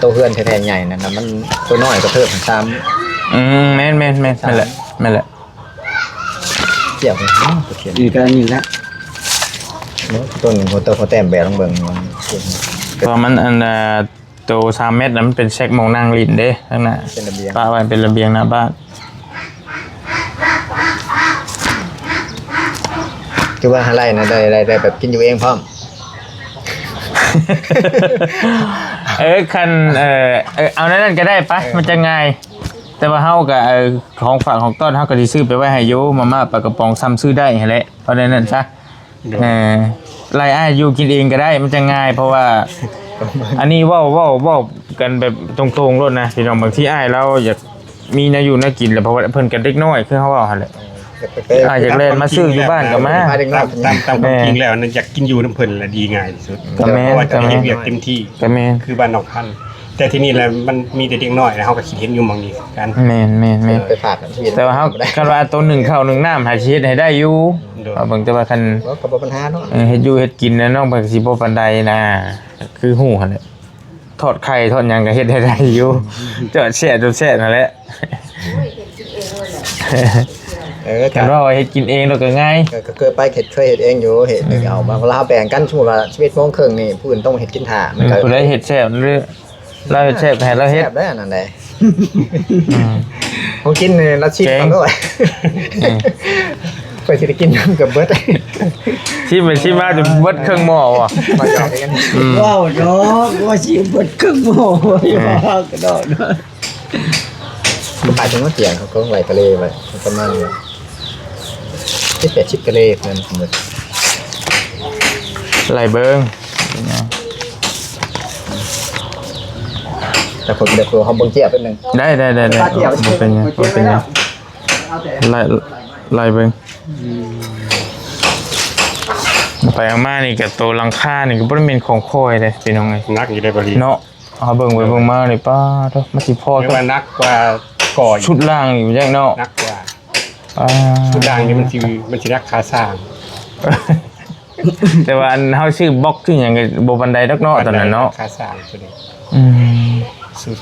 [SPEAKER 3] ตัวเฮือนแท้ๆใหญ่นั่นน่ะมันตัวน้อยก็เพิ่มซ้ำ
[SPEAKER 1] แม่นนั่นแหละ
[SPEAKER 3] เกี่ยวกันเขียน
[SPEAKER 2] นี่ก็นี่ละ
[SPEAKER 3] ต้นหัวแต้มแบลงเบิ่งมัน
[SPEAKER 1] เพราะมันอันตัว3เมตรนั้นมันเป็นเช็คมองนั่งลิ้นเด้ข้างหน้า
[SPEAKER 3] เป็นระเบียง
[SPEAKER 1] ป้าไว้เป็นระเบียงหน้าบ้าน
[SPEAKER 3] คือว่าอะไรนะได้แบบกินอยู่เองพร้อม
[SPEAKER 1] คันเอานั่นก็ได้ปะมันจะง่ายแต่ว่าเฮากับของฝากของต้นเฮาก็สิซื้อไปไว้ให้อยู่มาม่าปลากระป๋องซ้ำซื้อได้หั่นแหละเพราะนั้นซะไล่อ้ายอยู่กินเองก็ได้มันจะง่ายเพราะว่าอันนี้เว้ากันแบบตรงๆโลดนะพี่น้องบางทีอ้ายเราอยากมีแนวอยู่แนวกินแหละเพราะว่าเพิ่นก็เด็กน้อยคือเฮาเว้าหั่นแหละอยากเล่นมาซื้ออยู่บ้านก็มา
[SPEAKER 2] ตามความจริงแล้วนั่นอยากกินอยู่น้ำเพิ่นละดีง่ายที่สุด
[SPEAKER 1] ก็แม่น
[SPEAKER 2] เพราะว่าจะเฮ็ดเวียกเต็มที่
[SPEAKER 1] ก็แม่น
[SPEAKER 2] คือบ้านนอกพันแต่ที่นี่แหละมันมีแต่เด็กน้อยนะเฮาก็คิดเห็นอยู่หม่องนี้กัน
[SPEAKER 1] แม่น
[SPEAKER 3] ไปฝากกันที่
[SPEAKER 1] แต่ว่าเฮาคันว่าตัวหนึ่งข้าวหนึ่งน้ำหาชีวิตให้ได้อยู่เอาเบิ่งแต่ว่าคัน
[SPEAKER 3] ก็บ่ปัญหาเนาะ
[SPEAKER 1] เฮ็ดอยู่เฮ็ดกินนะน้องเพิ่นสิบ่ปานใดนะคือฮู้หั่นแหละทอดไข่ทอดหยังก็เฮ็ดให้ได้อยู่จอดแช่นั่นแหละ คันว่าเฮ็ดกินเองแล้วก็ง่าย
[SPEAKER 3] ก็เคยไปเคยเฮ็ดเองอยู่เฮ็ดเอามาเราแบ่งกันสมมุติว่า11:30นนี่ผู้อื่นต้องเฮ็ดกินท่ามันก็
[SPEAKER 1] ผู้ใดเฮ็ดแซ่บหรือเราเฮ็ดแซ่บให้เราเฮ็ด
[SPEAKER 3] แซ่บได้อันนั้นได้ผมกินนี่เราชิมเอาด้วยไปสิได้กินน้ำกับเบิด
[SPEAKER 1] ชิมไปชิมมาจะเบิดเครื่องหม้อว่ะ
[SPEAKER 3] มาหยอกกัน
[SPEAKER 4] ว้าวเนาะว่าสิเบิดครึ่งโมงอยู่ว่ากระโดดเนาะ
[SPEAKER 3] ไปถึงว่าเตียงเขาก็ไหลทะเลไปประมาณนี้ที่8ชิปทะเลเพิ่นสมมุติ
[SPEAKER 1] ไหลเบิ่ง
[SPEAKER 3] แต่ผมเดี๋ยวเขาเบิ่งเจี๊ยบเป็นนึง
[SPEAKER 1] ได้บ่เป็นหยังไหลเบิ่งไปเอามานี่กับตัวหลังคานี่ก็บ่ได้แม่นของค่อยเด้พี่น้องเอ้ย
[SPEAKER 2] นักอยู่ได้บ่ดี
[SPEAKER 1] เนาะเอาเบิ่งไปเบิ่งมานี่ป้าเด้อมันสิพอ
[SPEAKER 2] เรีย
[SPEAKER 1] กั
[SPEAKER 2] ก
[SPEAKER 1] บ
[SPEAKER 2] ว่านักกว่าก่อ
[SPEAKER 1] ชุดล่างอยู่จังเนาะ
[SPEAKER 2] นักกว่า ทุกอย่างนี่มันสิรักค่าสร้าง
[SPEAKER 1] แต่ว่าอันเฮาชื่อบล็อกคือหยังก็บ่ปานใดดอกเนาะตอนนั้นเนาะ
[SPEAKER 2] ค่าสร้างตัวนี้
[SPEAKER 1] อืม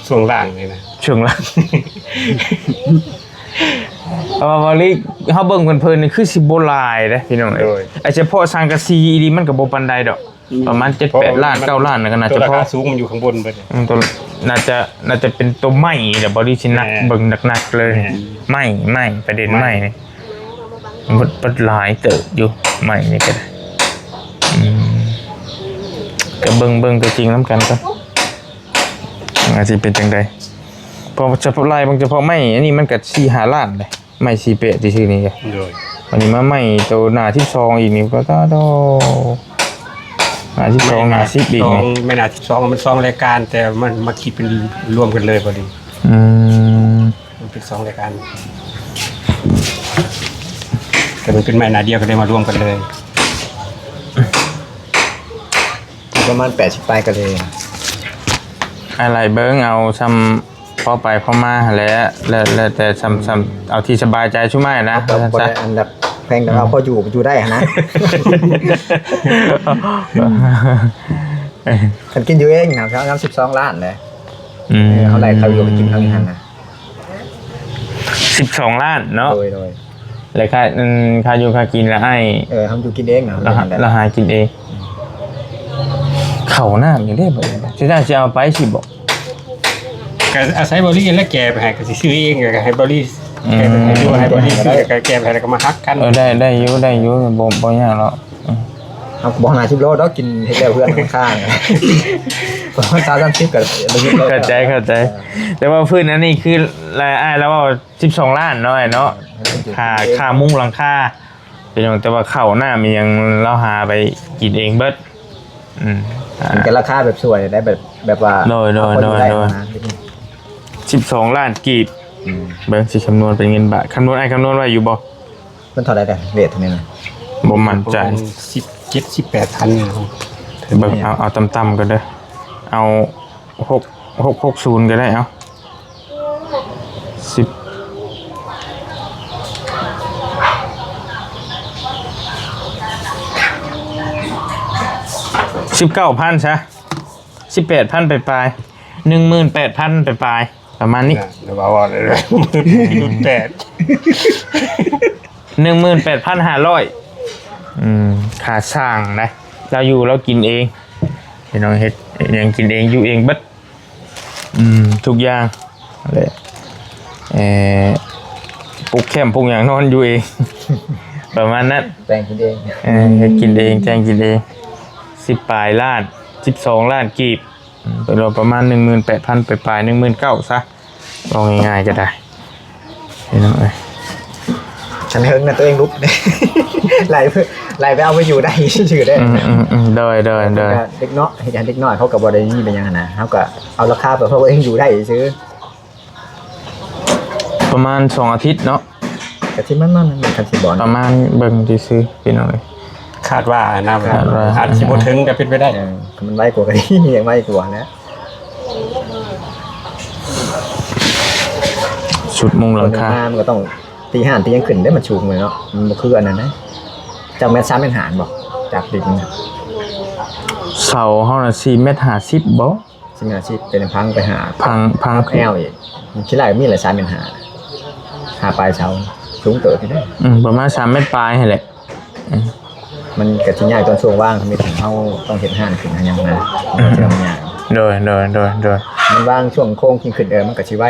[SPEAKER 2] ช่วงล่างนี่นะ
[SPEAKER 1] ช่วงหลัง เอาว่าลิเฮาเบิ่งเพิ่นๆนี่คือสิบ่หลายเด้พี่น้องเอ้ยไอ้เฉพาะสังกะสีอีนี่มันก็บ่ปานใดดอกประมาณ7-8 ล้าน9ล้านนั่นก็น่า
[SPEAKER 2] ตัว
[SPEAKER 1] จะ
[SPEAKER 2] รา
[SPEAKER 1] พอ
[SPEAKER 2] คาสูงมันอยู่ข้างบนเบิด
[SPEAKER 1] ตัวน่าจะเป็นตัวใหม่เดี๋ยวบ่ได้สินัก
[SPEAKER 2] แหม่
[SPEAKER 1] เบิ่งหนักๆเลย
[SPEAKER 2] แหม่
[SPEAKER 1] ใหม่ประเด็นใหม่นี่มันหลายเติบอยู่ใหม่นี่ก็ได้ก็เบิ่งตัวจริงนำกันก่อนอาจสิเป็นจังไดพอเฉพาะลายบางเฉพาะไม้อันนี้มันก็4-5 ล้านเลยไม้4เปะที่ชื่อนี้ไง
[SPEAKER 2] โดย
[SPEAKER 1] อันนี้มาไม้ตัวหน้า12อีกนี่ก็ตาโตหน้า12หน้า10อีกนี่
[SPEAKER 2] ไม่น่า12มัน2รายการแต่มันมาคิดเป็นรวมกันเลยพอดี
[SPEAKER 1] อืม
[SPEAKER 2] มันเป็น2รายการแต่มันเป็นไม้หน้าเดียวก็เลยมารวมกันเลย
[SPEAKER 3] ประมาณ80ปลายก็เลย
[SPEAKER 1] อะไรเบิ้งเอาซ้ำพอไปพอมาแล้วแต่ซ้ำเอาที่สบายใจชุ่มไหมนะ
[SPEAKER 3] ก็บ่ได้อันดับแพงแต่เอาพออยู่ได้นะคันกินอยู่เองนะครับ12 ล้านเลยเอาไรเขาอยู่ไปกินทางนี้หั่นนะ
[SPEAKER 1] 12 ล้านเนาะ
[SPEAKER 3] โดย
[SPEAKER 1] เลยค่าอยู่ค่ากินแล้วให้
[SPEAKER 3] ทำอยู่กินเองนะ
[SPEAKER 1] เราหากินเองเขาหน้าอย่างนี้บ่จะเอาไปสิบอก
[SPEAKER 2] ก็อาศัยบริและแกไปให้ก็สิซื้อเองก็ให้บริแกไปให้ดูให้บริซื้อก็แกไปให้แล้วก็มาฮักกัน
[SPEAKER 1] ได้อยู่บ่ยากหรอก
[SPEAKER 3] เอาบอกหา10 โลดอกกินให้แล้วเพื่อนข้างๆเพราะว่า30ก็
[SPEAKER 1] เข้าใจแต่ว่าพื้นอันนี้คือรายอ้ายแล้วว่า12 ล้านเนาะเนาะค่ามุ้งหลังคาเป็นอย่างแต่ว่าเข้าหน้ามียังเราหาไปกินเองเบิด
[SPEAKER 3] มันก็ราคาแบบสวยได้แบบว่า
[SPEAKER 1] โดย12 ล้านกีบเบิ่งสิคำนวณเป็นเงินบาทคำนวณไว้อยู่บ่
[SPEAKER 3] มันเท่าไหร่แต่เรทเท่านี้นะ
[SPEAKER 1] บ่มั่นใจ
[SPEAKER 2] 17-18,000
[SPEAKER 1] เบิ่งเอาต่ำๆก็ได้เอา660ก็ได้เอา19,000ซะ18,000ไป18,000ไปประมาณนี้
[SPEAKER 2] เดี๋ยวว่าเลย
[SPEAKER 1] 18,500ค่าสร้างนะเราอยู่เรากินเองพี่น้องเฮ็ดยังกินเองอยู่เองเบิดทุกอย่างเลยปลูกแคมป์ปลูกอย่างนอนอยู่เอง ประมาณนั้น
[SPEAKER 3] แปลงกินเอง
[SPEAKER 1] กินเองแจ้งกินเอง10 ปลายล้าน12 ล้านกีบเป็นรวมประมาณ 18,000 ไปปลาย 19,000 ซะลองง่ายๆก็ได้เห็นไหม
[SPEAKER 3] ฉันเฮิงนะตัวเองลุกไหลไปเอาไปอยู่ได้ชื่อได้
[SPEAKER 1] ได้
[SPEAKER 3] เด็กน้อยเขากับบริษัทเป็นยังไงนะเขาก็เอาราคาแบบเขาเองอยู่ได้ซื้อ
[SPEAKER 1] ประมาณ2 อาทิตย์เนาะ
[SPEAKER 3] แต่ที่มันคันสิบอล
[SPEAKER 1] ประมาณเบิ่งที่ซื้อพี่น้องเลย
[SPEAKER 2] คาดว่านะอาจสิบ่ถึงแต่เป็นไปได้
[SPEAKER 3] มันไวกว่ากันยังไวกว่านะ
[SPEAKER 1] ชุดมุงหลังคา
[SPEAKER 3] มันก็ต้องตีห่านตียังขึ้นได้มันชูงเลยเนาะมันคืออันนั้นนะจากเมตร3 เป็นหารบอกจากดิน
[SPEAKER 1] เสาเฮาน่ะ4.50 เมตรบ่
[SPEAKER 3] ซึ่งอาชีพเป็นพังไปหา
[SPEAKER 1] พัง
[SPEAKER 3] แอลอีกคิดไรมีอะไร3 เป็นหาปลายเสาสูงเติบที่ได้
[SPEAKER 1] ประมาณ3 เมตรปลายให้แหละ
[SPEAKER 3] มันกระชิ้นใหญ่ตอนช่วงว่างมีถึงเขาต้องเห็นห่านขึ้นยังนะเชื่อมันใหญ่
[SPEAKER 1] โดย
[SPEAKER 3] มันว่างช่วงโค้งขึ้นมันกระชิ้นไว้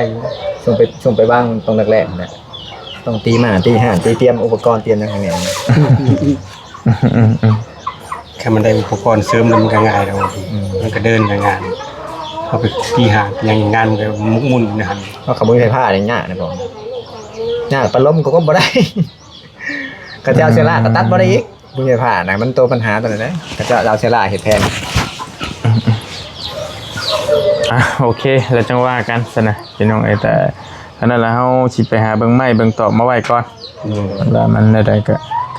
[SPEAKER 3] ช่วงไปว่างตรงแรกๆนะต้องตีห่านตีเตรียมอุปกรณ์เตรียมอย่างเงี้ย
[SPEAKER 2] แค่มันได้อุปกรณ์เสริมมันก็ง่ายแล้วมันก็เดินงานเขาไปตีหางอย่างงานมันก็มุกมุ่นนะครับ
[SPEAKER 3] เพราะขบวนไฟผ้าอะไรเงี้ยนะผมเนี่ยปลาล้มก็บ่ได้กระเจ้าเซล่าก็ตัดบ่ได้อีกบุญไฟผ้านะมันตัวปัญหาตัวนั้นนะกระเจ้าเราเซล่าเห็ดแทน
[SPEAKER 1] โอเคแล้วจังว่ากันซะนะพี่น้องแต่ขณะแล้วเฮาสิไปหาเบิ่งไม้เบิ่งตอบมาไว้ก่อนแล้วมันได้ก็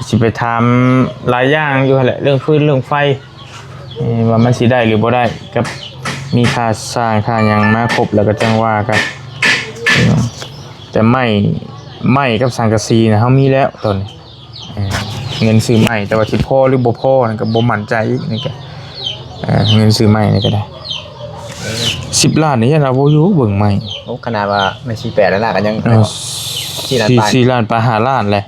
[SPEAKER 1] สิไปถามหลายอย่างอยู่แหละเรื่องฟืนเรื่องไฟว่ามันสิได้หรือบ่ได้กับมีค่าสร้างค่าหยังมาครบแล้วก็จังว่ากันแต่ไม้ ไม้กับสังกะสีนะเฮามีแล้วตอนนี้เงินซื้อไม้แต่ว่าสิพอหรือบ่พอนั่นก็บ่มั่นใจอีกนี่ก็เงินซื้อไม้นี่ก็ได้10ล้านนี่ยังเอาบ่อยู่เบิ่งไม้
[SPEAKER 3] โอ้ขนาดว่าไม่ชี้แปดแล้วล่ะก็ยัง4 ล้านปลาย
[SPEAKER 1] 4ล้านปลา5ล้านเลย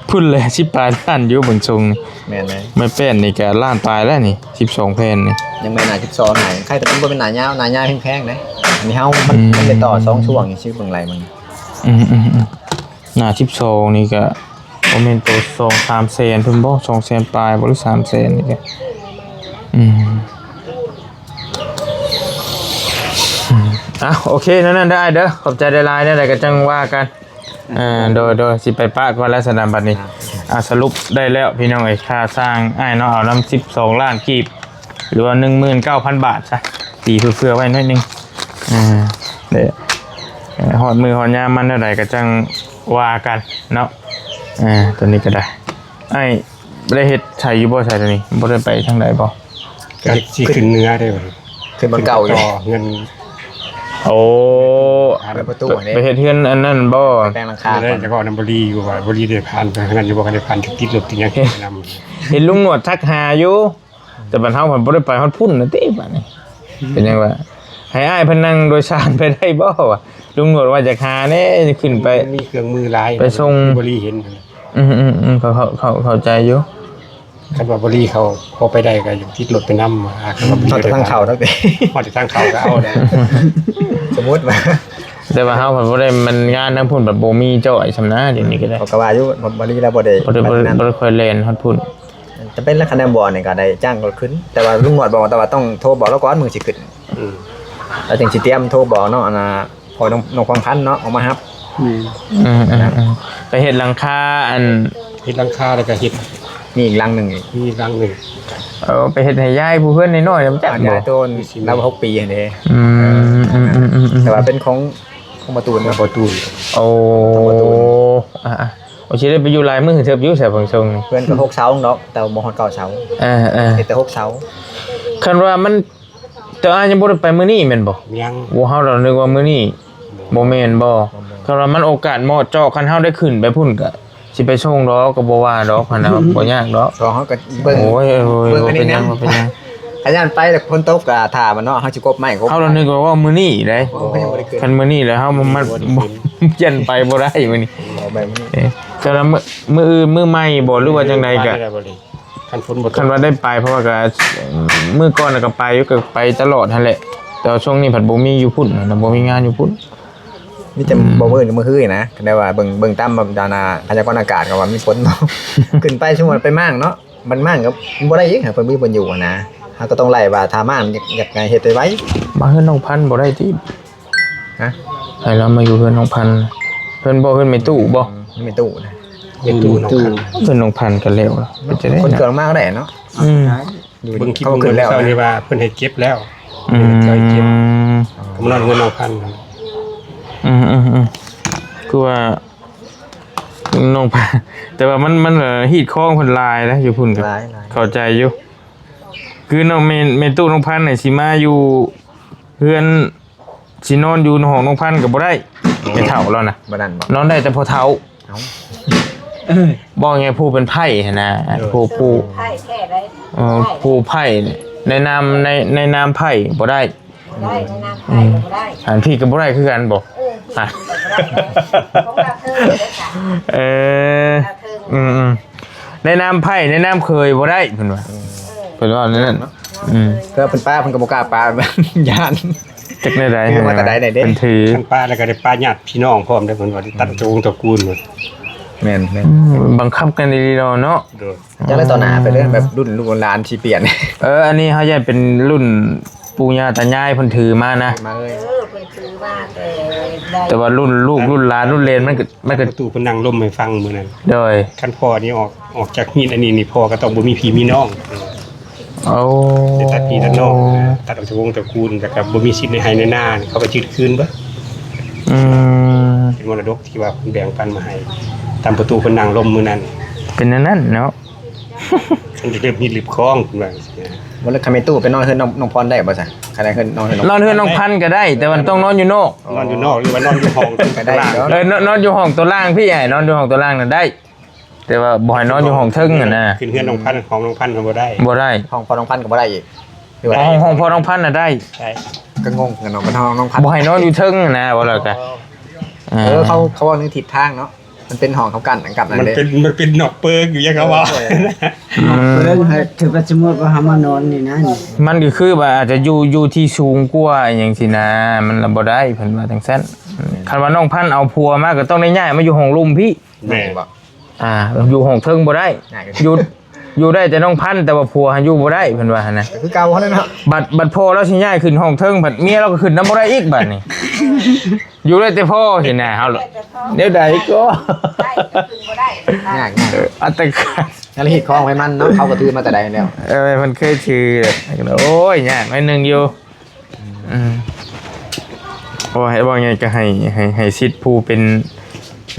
[SPEAKER 1] พุ่นเลย18ล้านอยู่เบิ่งทรงนี่
[SPEAKER 3] แม่นเลย
[SPEAKER 1] ไม่แป้นนี่ก็ล้านปลายแล้วนี่12แผ่นนี่
[SPEAKER 3] ยังไม่หนา12ไหนใครแต่เป็นบ่เป็นหนายาวแพงๆนะอันนี้เฮามันได้ต่อ2ช่วงนี่ชื่อเบิ่งไรมัน
[SPEAKER 1] หน้า12นี่ก็บ่แม่นตัว2-3แสนเพิ่นบ่2แสนปลายบ่หรือ3แสนนี่ก็โอเคนั่นได้เด้อขอบใจหลายๆได้ก็จังว่ากันโดยสิไปปะก่อนแล้วสนามบัดนี้สรุปได้แล้วพี่น้องค่าสร้างอ้ายเนาะเอานำ12ล้านกีบหรือว่า 19,000 บาทซะตีเพื่อไว้หน่อยนึงเด้หอดมือหอดยามมันเท่าใดก็จังว่ากันเนาะตัวนี้ก็ได้อ้ายบ่ได้เฮ็ดใช้อยู่บ่ใช้ตัวนี้บ่ได้ไปทางใดบ่
[SPEAKER 2] ก็สิขึ้นเนื้อได้บ่
[SPEAKER 3] คือมันเก่าอยู่
[SPEAKER 2] ต่อเงิน
[SPEAKER 1] โอ้
[SPEAKER 3] ไปประตูนี่
[SPEAKER 1] ไปเฮ็ดเฮือนอันนั้นบ่
[SPEAKER 3] แปลงหลังคา
[SPEAKER 2] ได้
[SPEAKER 3] ก่อน
[SPEAKER 2] แต่ก็นำบ่รีอยู่ว่าบ่รีได้ผ่านไปงั้นอยู่บ่ได้ผ่านติดรถติดหยังนำ
[SPEAKER 1] เห็นลุงหนวดทักหาอยู่แต่บัดเฮาเพิ่นบ่ได้ไปฮอดพุ่นน่ะติบัดนี้เป็นจังว่าให้อ้ายเพิ่นนั่งโดยสารไปได้บ่วะลุงหนวดว่าจะหาแน่ขึ้นไป
[SPEAKER 2] มีเครื่องมือหลาย
[SPEAKER 1] ไปส่ง
[SPEAKER 2] บ่รีเห็น
[SPEAKER 1] เข้าใจอยู่
[SPEAKER 2] คันว่าบ่รีเขาพอไปได้ก็อยู่ติดรถไปนำคันว่าบ่
[SPEAKER 3] เอาแต่ทางเข่าเท่านี้
[SPEAKER 2] พอแต่ทางเขาก็เอาได้
[SPEAKER 3] สมมุติว่า
[SPEAKER 1] แต่ว่าเฮาเพิ่นบ่ได้มันงานทั้งพุ่นแบบบ่มีเจ้าไอ้ชำนาญเดี๋ยวนี้ก็ได้
[SPEAKER 3] เขาก็ว่าอยู่บ่รีแล้วบ่ได้
[SPEAKER 1] บ่ได้ค่อยเล่นฮอดพุ่น
[SPEAKER 3] จะเป็นลักษณะบ่นี่ก็ได้จ้างก็ขึ้น แต่ว่าลุงหนวดบอกว่าแต่ว่าต้องโทรบอกแล้วก่อนมึงสิขึ้น แล้วจึงสิเตรียมโทรบอกเนาะพอน้องฟังพันเนาะออกมาครับ
[SPEAKER 1] ไปเฮ็ดหลังคาอัน
[SPEAKER 2] เฮ็ดหลังคาแล้วก็เฮ็ด
[SPEAKER 3] มีอีกลังหนึงอีก
[SPEAKER 2] มีรังหนึง
[SPEAKER 1] ไปเฮ็ดให้ยายผู้เพิ่นน้อยๆนำจัก
[SPEAKER 3] อา
[SPEAKER 1] บ่
[SPEAKER 3] ยายต้นแล้ว6ปีอันนี้
[SPEAKER 1] แต่
[SPEAKER 3] แต่ว่าเป็นของประตูน
[SPEAKER 2] มา
[SPEAKER 3] เนาะ
[SPEAKER 2] ประตู
[SPEAKER 1] โอ้โอเคได้ไปอยู่ลายมือเถิบอยู่แสบของทรง
[SPEAKER 3] เพื่อนก็6เสาเนาะแต่บ่ฮอด9เสาเฮ็ดแต่6เสา
[SPEAKER 1] คันว่ามันแต่อายังบ่ได้ไปมื้อนี้แม่นบ่
[SPEAKER 2] ยัง
[SPEAKER 1] เฮาเรานึกว่ามื้อนี้บ่แม่นบ่คันว่ามันโอกาสเหมาะเจาะคันเฮาได้ขึ้นไปพุ่นก็สิไปส่งดอกก็บ่ว่าดอกหั่นน่ะบ่ยากดอก
[SPEAKER 3] ก็เฮาก็เบิ่ง
[SPEAKER 1] โอ้ย
[SPEAKER 3] เบิ่ง
[SPEAKER 1] บ่
[SPEAKER 3] อัน
[SPEAKER 1] เป็
[SPEAKER 3] นี้
[SPEAKER 1] นหยั
[SPEAKER 3] นะ
[SPEAKER 1] งบ่เป็นหยัง
[SPEAKER 3] อาจารย์ไปแล้วฝนตกก็ท่ามันเนาะเฮาสิกบไม้กบ
[SPEAKER 1] เฮาเรานึกว่ามื้อนี้เด้
[SPEAKER 3] โอ้ยยังบ่ได้ขึ้น
[SPEAKER 1] คันมื้อนี้แล้วเฮามันยันไปบ่ได้มื้อนี้
[SPEAKER 3] เอาไปมื้อนี้
[SPEAKER 1] แต่ละมื้ออื่นมื้อใหม่บ่หรือว่าจังไดก็
[SPEAKER 2] คันฝนบ่ต
[SPEAKER 1] คั
[SPEAKER 2] ก
[SPEAKER 1] นว่าได้ไปเพราะว่าก็มื้อก่อนน่ะก็ไปอยู่ก็ไปตลอดนั่นแหละแต่ว่าช่วงนี้ผัดบ่มีอยู่พุ่นน่ะบ่มีงานอยู่พุ่น
[SPEAKER 3] มีแต่บ่มื้อมื้อฮื้อนะก็ได้ว่าเบิ่งตามแบบดานาพยากรณ์อากาศก็ว่ามีฝนเนาะ ขึ้นไปชั่วโมงไปมั่งเนาะมันมั่งก็บ่ได้อีกเพิ่นมีเพิ่นอยู่นะเฮาก็ต้องไล่ว่าถ้ามั่งอยากเฮ็ดไว้
[SPEAKER 1] มาเฮือนน้องพันธุ์บ่ได้ติ
[SPEAKER 3] ฮะ
[SPEAKER 1] ให้เรามาอยู่เฮือนน้องพันธุ์เพิ่นบ่เฮือนไม่ตู้บ่
[SPEAKER 3] นี่เป็นตู้นะ
[SPEAKER 2] เป็นตู้น้องคัน
[SPEAKER 1] เฮือนน้องพันธุ์ก็แล้วล่ะเป็นจะได้
[SPEAKER 3] คน
[SPEAKER 1] นะ
[SPEAKER 3] เกิดมาก็ได้เนาะ อยู่
[SPEAKER 2] เบิ่งคลิป
[SPEAKER 3] เขา
[SPEAKER 2] เบิ่ง
[SPEAKER 3] ขึ้น
[SPEAKER 2] แล้
[SPEAKER 3] แล้ว ว
[SPEAKER 2] นี่ว่าเพิ่นให้เก็บแล้ว
[SPEAKER 1] อืม
[SPEAKER 2] เก็บกำลังเงินน้องพัน
[SPEAKER 1] คือว่าน้องพันธุ์แต่ว่ามันฮีดคองเพิ่นลายนะอยู่พุ่นก็
[SPEAKER 3] หลาย
[SPEAKER 1] เข้าใจอยู่คือน้องเมตู้น้องพันธุ์นี่สิมาอยู่เฮือนสินอนอยู่ในห้องน้องพันธุ์ก็บ่ได้ไม่เฒ่าแล้วนะ
[SPEAKER 3] บ่นั่นบ่
[SPEAKER 1] นอนได้แต่พอเท้า
[SPEAKER 3] เอ้า
[SPEAKER 1] บอกไงผู้เป็นไพ่นะผู้
[SPEAKER 5] ไผ่แค่ได้
[SPEAKER 1] ผู้ไพ่เนี่ยในนามไพ่บ่ได้
[SPEAKER 5] ได้ในน้ำไผ่ก็ได้
[SPEAKER 1] อันพี่ก็บ่ได้คือกันบ่
[SPEAKER 5] ที่ของเราเธอได้ค่ะ
[SPEAKER 1] เออในนามไพ่ในนามเคยบ่ได้เพิ่นว่าเพิ่นว่านั่น
[SPEAKER 3] เพื่อเพิ่นป้าเพิ่นก็บ่กล้าปา ย่าน
[SPEAKER 1] จักได้ใด
[SPEAKER 3] คือมาแต่ใดไหนเด้
[SPEAKER 1] เพิ่นถือ
[SPEAKER 2] คันป้าแล้วก็ได้ป้าญาติพี่น้องพร้อมได้เพิ่นว่าได้ตัดโจงตระกูลหมด
[SPEAKER 3] แม่น
[SPEAKER 1] บังคับกันดีๆเนาะ
[SPEAKER 2] โดย
[SPEAKER 3] จังได๋ต่อหน้าไปเลยแบบรุ่นลูกหลานสิเปลี่ยน
[SPEAKER 1] อันนี้เฮาย้ายเป็นรุ่นปู่ย่าตายายเพิ่นถือมานะ
[SPEAKER 3] มาเลย
[SPEAKER 5] เป็นคือว่าได้
[SPEAKER 1] แต่ว่ารุ่นลูกรุ่นหลานรุ่นเลนมันก็
[SPEAKER 2] ประตูเพิ่นนั่งล่มให้ฟังมื้อนั้น
[SPEAKER 1] โดย
[SPEAKER 2] คันพ่อนี่ออกจากมีดอันนี้นี่พ่อก็ต้องบ่มีพี่มีน้อง
[SPEAKER 1] โอ้
[SPEAKER 2] ได้ตัดพี่ตัดน้องตัดออกจากวงตระกูลแต่ก็บ่มีสิทธิ์ในให้ในหน้านี่เขาก็ยึดคืนเบ่ เป็นมรดกที่ว่าเพิ่นแบ่งปันมาให้ตามประตูเพิ่นนั่งล่มมื้อนั้น
[SPEAKER 1] เป็นนั่นเนาะ
[SPEAKER 2] มันจะเริ่มมีริบคล้องขึ้นมาสินะ
[SPEAKER 3] วันละคาเมตู้ไปนอนเฮือนน้องพรได้บ่ซะใครได้เฮือนนอนเฮือน
[SPEAKER 1] นอนเฮือนน้องพันธุ์ก็ได้ แต่มันต้องนอนอยู่นอก
[SPEAKER 2] นอนอยู่นอกหรือว่านอนอยู่ห้อง
[SPEAKER 3] ก็ได้เนาะ
[SPEAKER 1] นอนอยู่ห้องตัวล่างพี่ใหญ่นอนอยู่ห้องตัวล่างน่ะได้ แต่ว่าบ่ให้นอนอยู่ห้องเทึ่งน่ะนะ
[SPEAKER 2] ขึ้นเฮือนน้องพันธุ์ของน้องพันธุ์ทำบ่ได้
[SPEAKER 1] บ่ได้
[SPEAKER 3] ห้องพอน้องพันก็บ่ได้อีกคือว่า
[SPEAKER 1] ห้องพ่อน้องพันธุ์น่ะได้
[SPEAKER 2] ใช่
[SPEAKER 3] ก็งงกันเนาะมันห้องน้องพัน
[SPEAKER 1] บ่ให้นอนอยู่เทึ่งน่ะนะว่าแล้วก็
[SPEAKER 3] เขาว่านึงทิศทางเนาะมันเป็นห้องเขากันกับนั่น
[SPEAKER 2] มัน
[SPEAKER 3] เด้
[SPEAKER 2] เป็นนอกเปิงอยู่ยังเขาว่า
[SPEAKER 4] เพิ่นให้ถือว่าสมมุติว่าหามานอนนี่นะนี่
[SPEAKER 1] มันก็คือว่าอาจจะอยู่ที่สูงกว่าอหย่างสินะมันละบ่ได้เพิ่นว่าจังซั่นคันว่าน้องพันธุ์เอาผัวมาก็ต้องได้ย้ายมาอยู่ห้องลุ่มพี่
[SPEAKER 2] แม่
[SPEAKER 3] บ่
[SPEAKER 1] อยู่ห้องเทิงบ่ได้
[SPEAKER 3] ง่ายกว่า
[SPEAKER 1] อยู่ได้แต่น้องพันธุ์แต่ว่าผัวหันอยู่บ่ได้เพิ่นว่าหั่นนะ
[SPEAKER 3] คือเก่าเขาเลยเนาะ
[SPEAKER 1] บัดพ่อแล้วสิย้ายขึ้นห้องเทิงบัดเมียเราก็ขึ้นนำบ่ได้อีกบัดนี้ อยู่ได้แต่พ่อสินะเฮาล่ะเดี๋ยวใดก็
[SPEAKER 5] ได้ก็คือบ่ได้
[SPEAKER 3] ง่าย
[SPEAKER 1] อัตกา
[SPEAKER 3] นั่นแหละฮิตคล้องไว้มันเนาะเขาก็ถือมาแต่ใดแล้ว
[SPEAKER 1] มันเคยชื่อโอ้ยยากหน่อยหนึงอยู่โอ้ให้ว่าไงก็ให้สิทธิ์ผู้เป็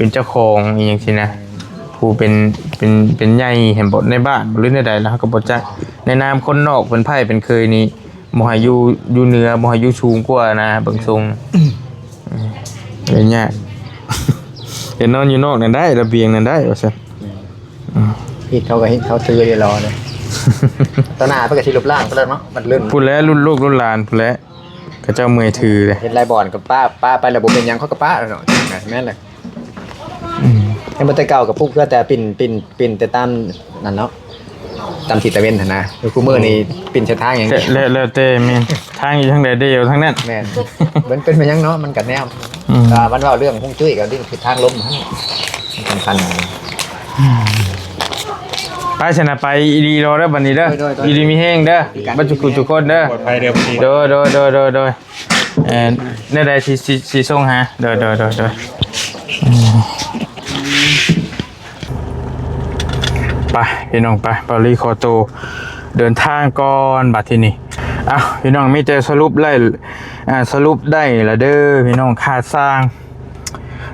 [SPEAKER 1] นเจ้าของอีหยังสินะผู้เป็นใหญ่แห่งบทในบ้านหรือในใดแล้วก็บ่จักในนามคนนอกเป็นไผเป็นเคยนี่บ่ให้อยู่เหนือบ่ให้อยู่สูงกว่านะเบิ่งทรงเลยยากเห็นนอนอยู่นอกนั่นได้ระเบียงนั่นได้ว่าซั่น
[SPEAKER 3] ฮิตเขาก็ฮิตเขาถือได้รอเลยตอนหน้าเพิ่นก็สิลบล้างไปแล้วเนาะมันลื่น
[SPEAKER 1] พูดแล้วรุ่นลูกรุ่นหลานพูดแล้วก็เจ้าเมื่อยถือเลย
[SPEAKER 3] เฮ็ดไรบ่อนกับป้าไประบบเป็นหยังเขาก็ป้าเนาะแม่นเลยให้มันแต่เก่ากับพวกเพื่อแต่ปิ่นแต่ตามนั่นเนาะตามทิศตะเวนหั่นนะคือกูมื้อนี้ปิ่นเส้นทางหยัง
[SPEAKER 1] แล้วแต่แม่นทางอยู่ทางใดเดียวทางนั้น
[SPEAKER 3] แม่นมันเป็นไปหยังเนาะมันก็แนว
[SPEAKER 1] อืม
[SPEAKER 3] มันเว้าเรื่องฮวงจุ้ยกับเรื่องทิศทางลมสำคัญ
[SPEAKER 1] ไปชนะไปอีดีรอแล้วบัดนี้เด้ออีดีมีแห้งเด้อบัดจุกุทุกคนเด้อ
[SPEAKER 2] ปลอดภัยเด้อพี่
[SPEAKER 1] โดเนี่ยใดสิส่งหาโดไปพี่น้องไปปารีขอตัวเดินทางก่อนบัดที่นี่อ้าวพี่น้องมีแต่สรุปได้ละเด้อพี่น้องค่าสร้าง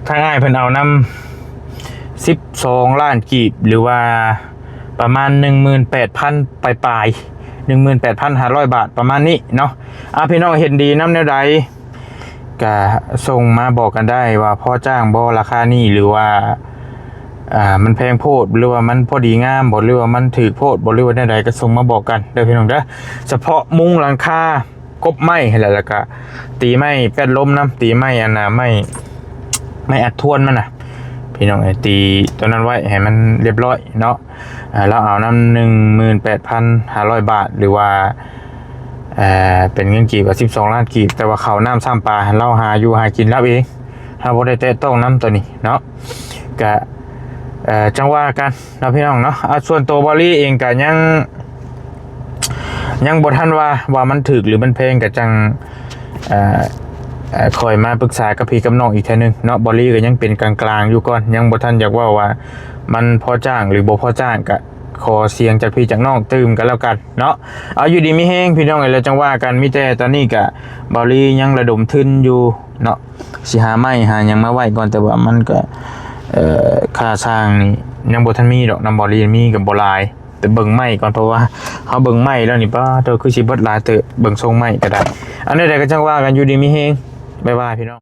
[SPEAKER 1] ทางง่ายเพิ่นเอานำ12ล้านกีบหรือว่าประมาณ 18,000 ปลาย 18,500 บาทประมาณนี้เนาะพี่น้องเห็นดีน้ำแนวใดก็ส่งมาบอกกันได้ว่าพ่อจ้างบ่ราคานี้หรือว่ามันแพงโพดหรือว่ามันพอดีงามบ่หรือว่ามันถูกโพดบ่หรือว่าแนวใดก็ส่งมาบอกกันเด้อพี่น้องเด้อเฉพาะมุ้งหลังคากบไม้ให้แล้วก็ตีไม้แป้นลมน้ำตีไม้อันน่ะไม่อัดทวนมันน่ะพี่น้องไอ้ตีตัวนั้นไว้ให้มันเรียบร้อยเนาะเราเอานำ 18,500 บาทหรือว่าเป็นเงินกีบว่า12ล้านกีบแต่ว่าเขาน้ำซ้ำปลาเราหาอยู่หากินแล้วเองเราบ่ได้แตะต้องน้ำตัวนี้เนาะก็จังว่ากันนะพี่น้องเนาะส่วนตัวบอลลี่เองก็ยังบ่ทันว่ามันถึกหรือมันแพงก็จังคอยมาปรึกษากับพี่กับน้องอีกเทื่อนึงเนาะบอลลี่ก็ยังเป็นกลางๆอยู่ก่อนยังบ่ทันอยากว่ามันพอจ้างหรือบ่พอจ้างก็ขอเสียงจากพี่จากน้องตื่มกันแล้วกันเนาะเอาอยู่ดีมีแห้งพี่น้องแล้วจังว่ากันมีแต่ตอนนี้ก็บอลลี่ยังระดมทุนอยู่เนาะสิหาไม้หาหยังมาไว้ก่อนแต่ว่ามันก็ค่าสร้างนี่ยังบ่ทันมีดอกนำบอลลี่มีกับบ่หลายแต่เบิ่งไม้ก่อนเพราะว่าเฮาเบิ่งไม้แล้วนี่ป้าเธอคือสิเบิดหลายเตอะเบิ่งทรงไม้ก็ได้อันนี้ได้ก็จังว่ากันอยู่ดีมีแห้งบ๊ายบายพี่น้อง